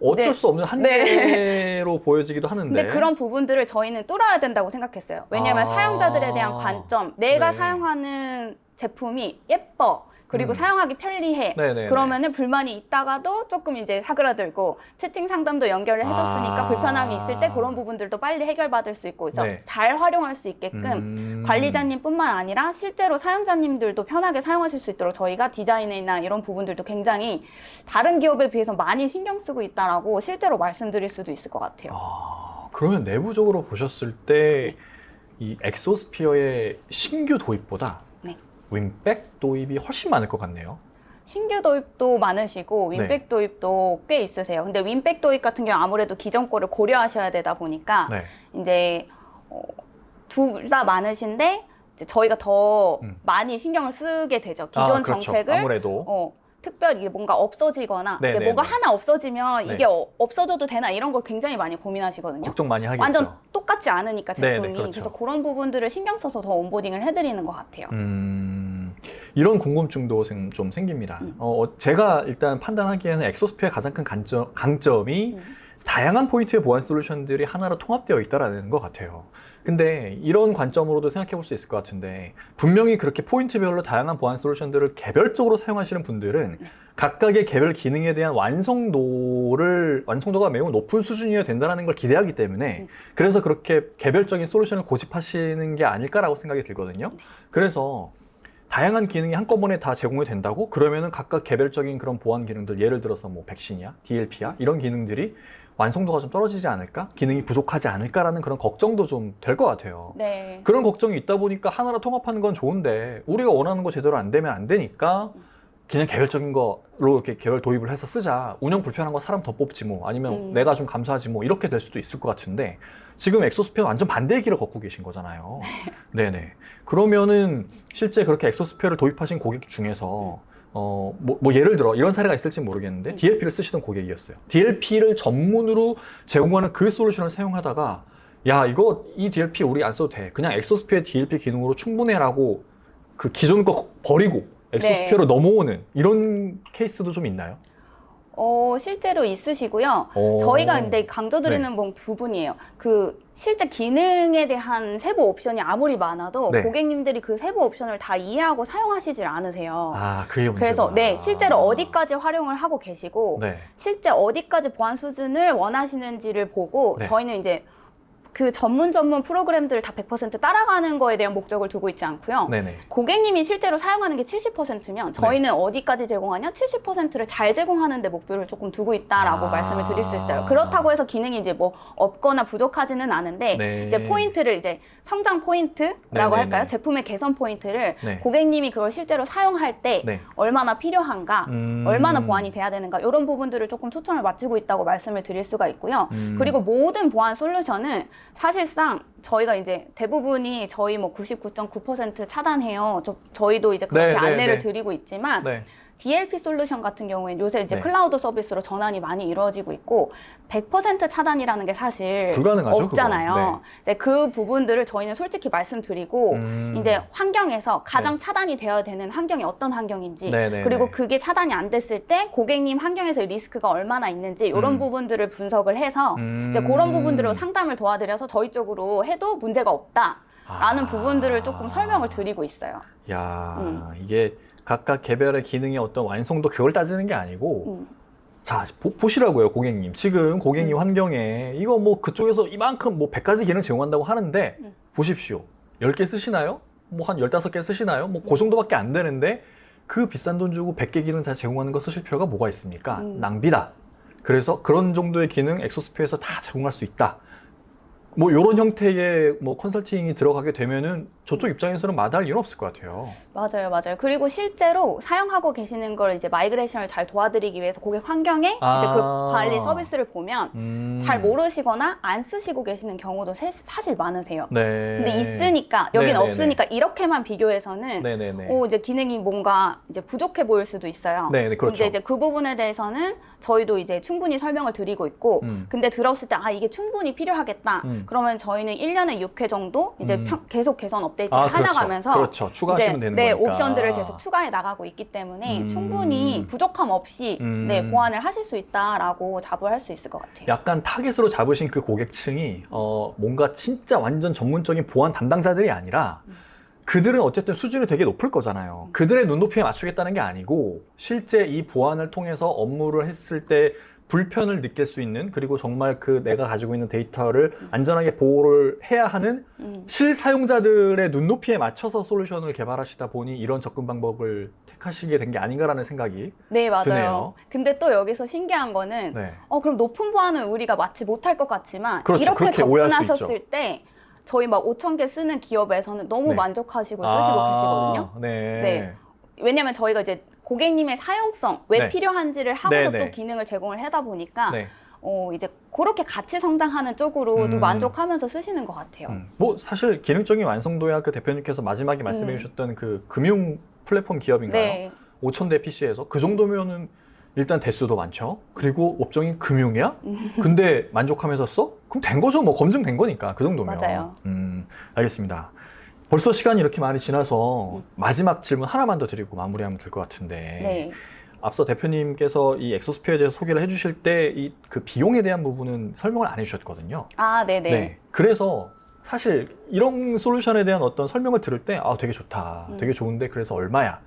어쩔 네. 수 없는 한계로 보여지기도 하는데. 근데 그런 부분들을 저희는 뚫어야 된다고 생각했어요. 왜냐하면 사용자들에 대한 관점, 내가 네. 사용하는 제품이 예뻐. 그리고 사용하기 편리해. 네네네. 그러면은 불만이 있다가도 조금 이제 사그라들고 채팅 상담도 연결을 해줬으니까 불편함이 있을 때 그런 부분들도 빨리 해결받을 수 있고 그래서 네. 잘 활용할 수 있게끔 관리자님뿐만 아니라 실제로 사용자님들도 편하게 사용하실 수 있도록 저희가 디자인이나 이런 부분들도 굉장히 다른 기업에 비해서 많이 신경 쓰고 있다라고 실제로 말씀드릴 수도 있을 것 같아요. 그러면 내부적으로 보셨을 때 이 엑소스피어의 신규 도입보다 네. 윈백 도입이 훨씬 많을 것 같네요. 신규 도입도 많으시고 윈백 네. 도입도 꽤 있으세요. 근데 윈백 도입 같은 경우 아무래도 기존 거를 고려하셔야 되다 보니까 네. 이제 둘 다 많으신데 이제 저희가 더 많이 신경을 쓰게 되죠. 기존 그렇죠. 정책을 아무래도. 특별히 이게 뭔가 없어지거나 네, 이게 네, 뭔가 네. 하나 없어지면 네. 이게 없어져도 되나 이런 걸 굉장히 많이 고민하시거든요. 걱정 많이 하겠죠. 완전 똑같지 않으니까 네, 제품이. 네, 그렇죠. 그래서 그런 부분들을 신경 써서 더 온보딩을 해드리는 것 같아요. 이런 궁금증도 좀 생깁니다. 제가 일단 판단하기에는 엑소스피어의 가장 큰 강점이 다양한 포인트의 보안 솔루션들이 하나로 통합되어 있다는 것 같아요. 근데 이런 관점으로도 생각해 볼 수 있을 것 같은데 분명히 그렇게 포인트별로 다양한 보안 솔루션들을 개별적으로 사용하시는 분들은 각각의 개별 기능에 대한 완성도가 매우 높은 수준이어야 된다는 걸 기대하기 때문에 그래서 그렇게 개별적인 솔루션을 고집하시는 게 아닐까라고 생각이 들거든요. 그래서 다양한 기능이 한꺼번에 다 제공이 된다고? 그러면은 각각 개별적인 그런 보안 기능들, 예를 들어서 뭐 백신이야, DLP야 이런 기능들이 완성도가 좀 떨어지지 않을까? 기능이 부족하지 않을까라는 그런 걱정도 좀 될 것 같아요. 네. 그런 걱정이 있다 보니까 하나로 통합하는 건 좋은데 우리가 원하는 거 제대로 안 되면 안 되니까 그냥 개별적인 거로 이렇게 개별 도입을 해서 쓰자. 운영 불편한 거 사람 더 뽑지 뭐 아니면 내가 좀 감수하지 뭐 이렇게 될 수도 있을 것 같은데 지금 엑소스피어 완전 반대의 길을 걷고 계신 거잖아요. 네네. 그러면은 실제 그렇게 엑소스피어를 도입하신 고객 중에서 뭐 예를 들어 이런 사례가 있을지 모르겠는데 DLP를 쓰시던 고객이었어요. DLP를 전문으로 제공하는 그 솔루션을 사용하다가 야 이 DLP 우리 안 써도 돼. 그냥 엑소스피어의 DLP 기능으로 충분해라고 그 기존 거 버리고 엑소스피어로 넘어오는 이런 케이스도 좀 있나요? 실제로 있으시고요. 저희가 근데 강조드리는 부분이에요. 그 실제 기능에 대한 세부 옵션이 아무리 많아도 고객님들이 그 세부 옵션을 다 이해하고 사용하시질 않으세요. 그게 문제구나. 그래서 실제로 어디까지 활용을 하고 계시고 실제 어디까지 보안 수준을 원하시는지를 보고 저희는 이제 그 전문 프로그램들을 다 100% 따라가는 거에 대한 목적을 두고 있지 않고요. 고객님이 실제로 사용하는 게 70%면 저희는 어디까지 제공하냐? 70%를 잘 제공하는 데 목표를 조금 두고 있다라고 말씀을 드릴 수 있어요. 그렇다고 해서 기능이 이제 뭐 없거나 부족하지는 않은데 이제 포인트를 이제 성장 포인트라고 할까요? 제품의 개선 포인트를 고객님이 그걸 실제로 사용할 때 얼마나 필요한가, 얼마나 보안이 돼야 되는가 이런 부분들을 조금 초점을 맞추고 있다고 말씀을 드릴 수가 있고요. 그리고 모든 보안 솔루션은 사실상 저희가 이제 대부분이 저희 뭐 99.9% 차단해요. 저희도 이제 그렇게 안내를 드리고 있지만 DLP 솔루션 같은 경우에는 요새 이제 클라우드 서비스로 전환이 많이 이루어지고 있고 100% 차단이라는 게 사실 불가능하죠, 없잖아요. 이제 그 부분들을 저희는 솔직히 말씀드리고 이제 환경에서 가장 차단이 되어야 되는 환경이 어떤 환경인지 그리고 그게 차단이 안 됐을 때 고객님 환경에서 리스크가 얼마나 있는지 이런 부분들을 분석을 해서 이제 그런 부분들로 상담을 도와드려서 저희 쪽으로 해도 문제가 없다라는 부분들을 조금 설명을 드리고 있어요. 이게 각각 개별의 기능의 어떤 완성도 그걸 따지는 게 아니고 자 보시라고요 고객님. 지금 고객님 환경에 이거 뭐 그쪽에서 이만큼 뭐 100가지 기능 제공한다고 하는데 보십시오. 10개 쓰시나요? 뭐 한 15개 쓰시나요? 뭐 그 정도밖에 안 되는데 그 비싼 돈 주고 100개 기능 다 제공하는 거 쓰실 필요가 뭐가 있습니까? 낭비다. 그래서 그런 정도의 기능 엑소스피어에서 다 제공할 수 있다. 뭐 이런 형태의 뭐 컨설팅이 들어가게 되면은 저쪽 입장에서는 마다할 이유는 없을 것 같아요. 맞아요, 맞아요. 그리고 실제로 사용하고 계시는 걸 이제 마이그레이션을 잘 도와드리기 위해서 고객 환경에 이제 그 관리 서비스를 보면 잘 모르시거나 안 쓰시고 계시는 경우도 사실 많으세요. 네. 근데 있으니까 여긴 네네네. 없으니까 이렇게만 비교해서는 네네네. 이제 기능이 뭔가 이제 부족해 보일 수도 있어요. 네, 그렇죠. 근데 이제 그 부분에 대해서는 저희도 이제 충분히 설명을 드리고 있고, 근데 들었을 때 이게 충분히 필요하겠다. 그러면 저희는 1년에 6회 정도 이제 계속 개선 업데이트를 해나가면서 그렇죠. 추가하시면 되는 네, 거니까. 옵션들을 계속 추가해 나가고 있기 때문에 충분히 부족함 없이 네, 보완을 하실 수 있다라고 자부할 수 있을 것 같아요. 약간 타겟으로 잡으신 그 고객층이 뭔가 진짜 완전 전문적인 보안 담당자들이 아니라 그들은 어쨌든 수준이 되게 높을 거잖아요. 그들의 눈높이에 맞추겠다는 게 아니고 실제 이 보안을 통해서 업무를 했을 때 불편을 느낄 수 있는, 그리고 정말 그 내가 가지고 있는 데이터를 안전하게 보호를 해야 하는 실사용자들의 눈높이에 맞춰서 솔루션을 개발하시다 보니 이런 접근 방법을 택하시게 된 게 아닌가라는 생각이 네, 맞아요. 드네요. 근데 또 여기서 신기한 거는 네. 그럼 높은 보안을 우리가 마치 못할 것 같지만 그렇죠. 이렇게 그렇게 오해할 수 접근하셨을 때 저희 막 5,000개 쓰는 기업에서는 너무 네. 만족하시고 쓰시고 계시거든요. 네. 네. 왜냐면 저희가 이제 고객님의 사용성, 왜 네. 필요한지를 하고서 네, 네. 또 기능을 제공을 하다 보니까 네. 이제 그렇게 같이 성장하는 쪽으로도 만족하면서 쓰시는 것 같아요. 뭐 사실 기능적인 완성도야 그 대표님께서 마지막에 말씀해 주셨던 그 금융 플랫폼 기업인가요? 네. 5,000대 PC에서 그 정도면은 일단 대수도 많죠. 그리고 업종이 금융이야? 근데 만족하면서 써? 그럼 된 거죠. 뭐 검증된 거니까 그 정도면. 맞아요. 알겠습니다. 벌써 시간이 이렇게 많이 지나서 마지막 질문 하나만 더 드리고 마무리하면 될 것 같은데. 네. 앞서 대표님께서 이 엑소스피어에 대해서 소개를 해주실 때 이 그 비용에 대한 부분은 설명을 안 해주셨거든요. 네네. 네. 그래서 사실 이런 솔루션에 대한 어떤 설명을 들을 때 되게 좋다. 되게 좋은데 그래서 얼마야?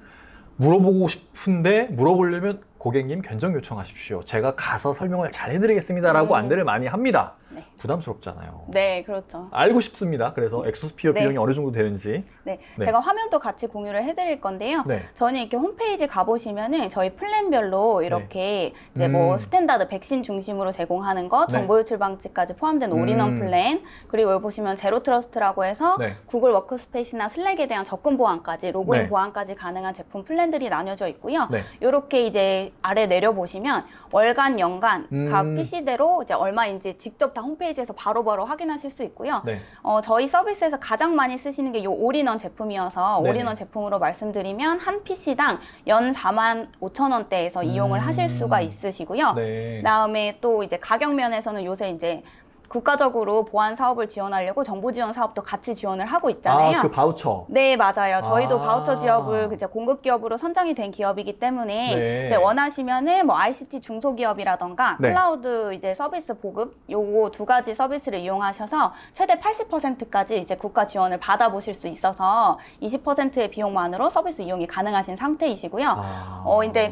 물어보고 싶은데 물어보려면 고객님 견적 요청하십시오. 제가 가서 설명을 잘 해드리겠습니다라고 안내를 많이 합니다. 네. 부담스럽잖아요. 네, 그렇죠. 알고 싶습니다. 그래서 엑소스피어 네. 비용이 어느 정도 되는지. 네. 네. 제가 화면도 같이 공유를 해드릴 건데요. 네. 저는 이렇게 홈페이지 가보시면은 저희 플랜별로 이렇게 이제 뭐 스탠다드 백신 중심으로 제공하는 거, 네. 정보 유출 방지까지 포함된 올인원 플랜, 그리고 여기 보시면 제로 트러스트라고 해서 네. 구글 워크스페이스나 슬랙에 대한 접근 보안까지, 로그인 네. 보안까지 가능한 제품 플랜들이 나뉘어져 있고요. 네. 이렇게 이제 아래 내려보시면 월간, 연간 각 PC대로 이제 얼마인지 직접 다 홈페이지에서 바로바로 확인하실 수 있고요. 네. 저희 서비스에서 가장 많이 쓰시는 게 이 올인원 제품이어서 네네. 올인원 제품으로 말씀드리면 한 PC당 연 45,000원대에서 이용을 하실 수가 있으시고요. 네. 그다음에 또 이제 가격 면에서는 요새 이제 국가적으로 보안 사업을 지원하려고 정보 지원 사업도 같이 지원을 하고 있잖아요. 그 바우처. 네, 맞아요. 저희도 아. 바우처 지역을 이제 공급 기업으로 선정이 된 기업이기 때문에 네. 이제 원하시면은 뭐 ICT 중소기업이라던가 네. 클라우드 이제 서비스 보급 요거 두 가지 서비스를 이용하셔서 최대 80%까지 이제 국가 지원을 받아보실 수 있어서 20%의 비용만으로 서비스 이용이 가능하신 상태이시고요.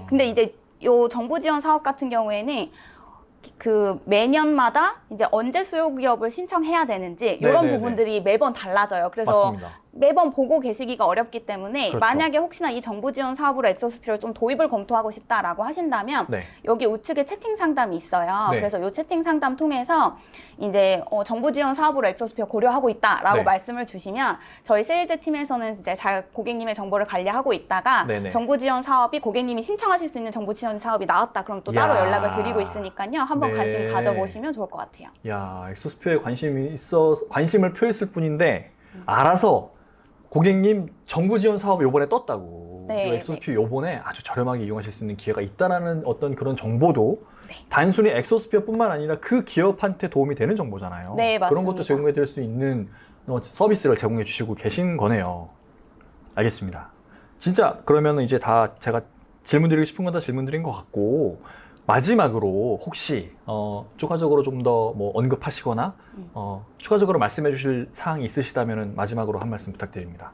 근데 이제 요 정보 지원 사업 같은 경우에는 그 매년마다 이제 언제 수요 기업을 신청해야 되는지 이런 네네네. 부분들이 매번 달라져요. 그래서 맞습니다. 매번 보고 계시기가 어렵기 때문에 그렇죠. 만약에 혹시나 이 정보 지원 사업으로 엑소스피어를 좀 도입을 검토하고 싶다라고 하신다면 네. 여기 우측에 채팅 상담이 있어요. 네. 그래서 이 채팅 상담 통해서 이제 정보 지원 사업으로 엑소스피어 고려하고 있다라고 네. 말씀을 주시면 저희 세일즈 팀에서는 이제 잘 고객님의 정보를 관리하고 있다가 네네. 정보 지원 사업이 고객님이 신청하실 수 있는 정보 지원 사업이 나왔다 그럼 또 따로 야. 연락을 드리고 있으니까요. 한번 네. 관심 가져보시면 좋을 것 같아요. 야, 엑소스피어에 관심을 표했을 뿐인데 알아서 고객님 정부 지원 사업 요번에 떴다고. 네, 이 엑소스피어 요번에 아주 저렴하게 이용하실 수 있는 기회가 있다라는 어떤 그런 정보도 네. 단순히 엑소스피어뿐만 아니라 그 기업한테 도움이 되는 정보잖아요. 네, 맞습니다. 그런 것도 제공해 드릴 수 있는 서비스를 제공해 주시고 계신 거네요. 알겠습니다. 진짜 그러면 이제 다 제가 질문드리고 싶은 건 다 질문드린 것 같고 마지막으로 혹시 추가적으로 좀 더 뭐 언급하시거나 추가적으로 말씀해 주실 사항이 있으시다면 마지막으로 한 말씀 부탁드립니다.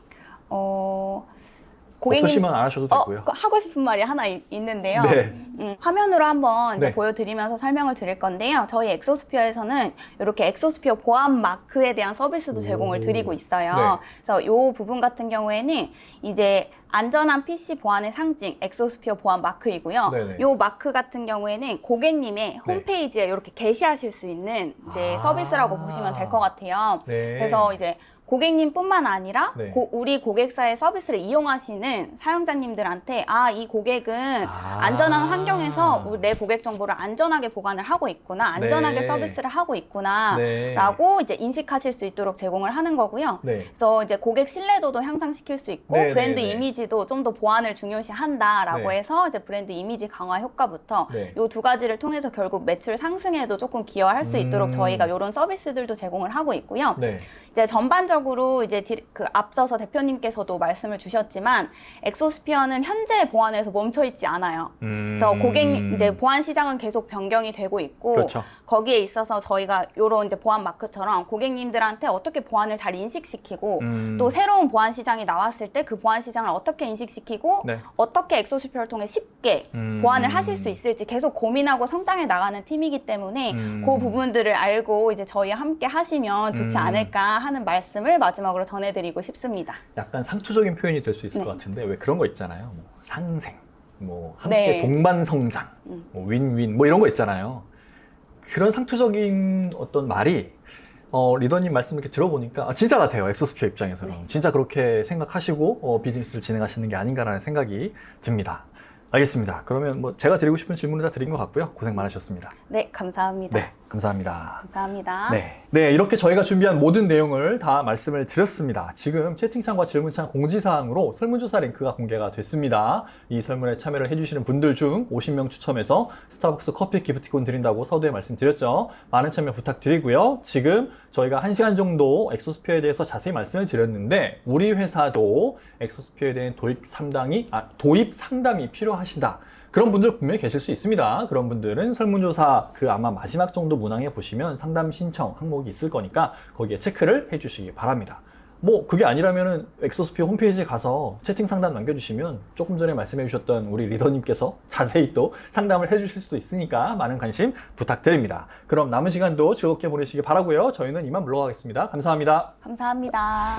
없으시면 안 하셔도 되고요. 하고 싶은 말이 하나 있는데요. 네. 화면으로 한번 이제 네. 보여드리면서 설명을 드릴 건데요. 저희 엑소스피어에서는 이렇게 엑소스피어 보안 마크에 대한 서비스도 제공을 드리고 있어요. 네. 그래서 이 부분 같은 경우에는 이제 안전한 PC 보안의 상징 엑소스피어 보안 마크이고요. 네네. 이 마크 같은 경우에는 고객님의 홈페이지에 이렇게 게시하실 수 있는 이제 서비스라고 보시면 될 것 같아요. 네. 그래서 이제 고객님뿐만 아니라 네. 우리 고객사의 서비스를 이용하시는 사용자님들한테 이 고객은 안전한 환경에서 내 고객 정보를 안전하게 보관을 하고 있구나, 안전하게 네. 서비스를 하고 있구나 네. 라고 이제 인식하실 수 있도록 제공을 하는 거고요. 네. 그래서 이제 고객 신뢰도도 향상시킬 수 있고 네, 브랜드 네, 네. 이미지도 좀 더 보안을 중요시한다라고 네. 해서 이제 브랜드 이미지 강화 효과부터 네. 이 두 가지를 통해서 결국 매출 상승에도 조금 기여할 수 있도록 저희가 이런 서비스들도 제공을 하고 있고요. 네. 이제 전반적으로 이제 앞서서 대표님께서도 말씀을 주셨지만 엑소스피어는 현재 보안에서 멈춰 있지 않아요. 그래서 이제 보안 시장은 계속 변경이 되고 있고 그렇죠. 거기에 있어서 저희가 이런 이제 보안 마크처럼 고객님들한테 어떻게 보안을 잘 인식시키고 또 새로운 보안 시장이 나왔을 때 그 보안 시장을 어떻게 인식시키고 네. 어떻게 엑소스피어를 통해 쉽게 보안을 하실 수 있을지 계속 고민하고 성장해 나가는 팀이기 때문에 그 부분들을 알고 이제 저희와 함께 하시면 좋지 않을까 하는 말씀을 마지막으로 전해드리고 싶습니다. 약간 상투적인 표현이 될 수 있을 네. 것 같은데 왜 그런 거 있잖아요. 뭐 상생, 뭐 함께 네. 동반 성장, 뭐 윈윈 뭐 이런 거 있잖아요. 그런 상투적인 어떤 말이 리더님 말씀 이렇게 들어보니까 진짜 같아요. 엑소스피어 입장에서는 진짜 그렇게 생각하시고 비즈니스를 진행하시는 게 아닌가라는 생각이 듭니다. 알겠습니다. 그러면 뭐 제가 드리고 싶은 질문을 다 드린 것 같고요. 고생 많으셨습니다. 네, 감사합니다. 네, 감사합니다. 감사합니다. 네, 이렇게 저희가 준비한 모든 내용을 다 말씀을 드렸습니다. 지금 채팅창과 질문창 공지사항으로 설문조사 링크가 공개가 됐습니다. 이 설문에 참여를 해주시는 분들 중 50명 추첨해서 스타벅스 커피 기프티콘 드린다고 서두에 말씀드렸죠. 많은 참여 부탁드리고요. 지금 저희가 1시간 정도 엑소스피어에 대해서 자세히 말씀을 드렸는데 우리 회사도 엑소스피어에 대한 도입 상담이 필요하시다. 그런 분들 분명히 계실 수 있습니다. 그런 분들은 설문조사 아마 마지막 정도 문항에 보시면 상담 신청 항목이 있을 거니까 거기에 체크를 해주시기 바랍니다. 뭐 그게 아니라면은 엑소스피어 홈페이지에 가서 채팅 상담 남겨주시면 조금 전에 말씀해 주셨던 우리 리더님께서 자세히 또 상담을 해주실 수도 있으니까 많은 관심 부탁드립니다. 그럼 남은 시간도 즐겁게 보내시기 바라고요. 저희는 이만 물러가겠습니다. 감사합니다. 감사합니다.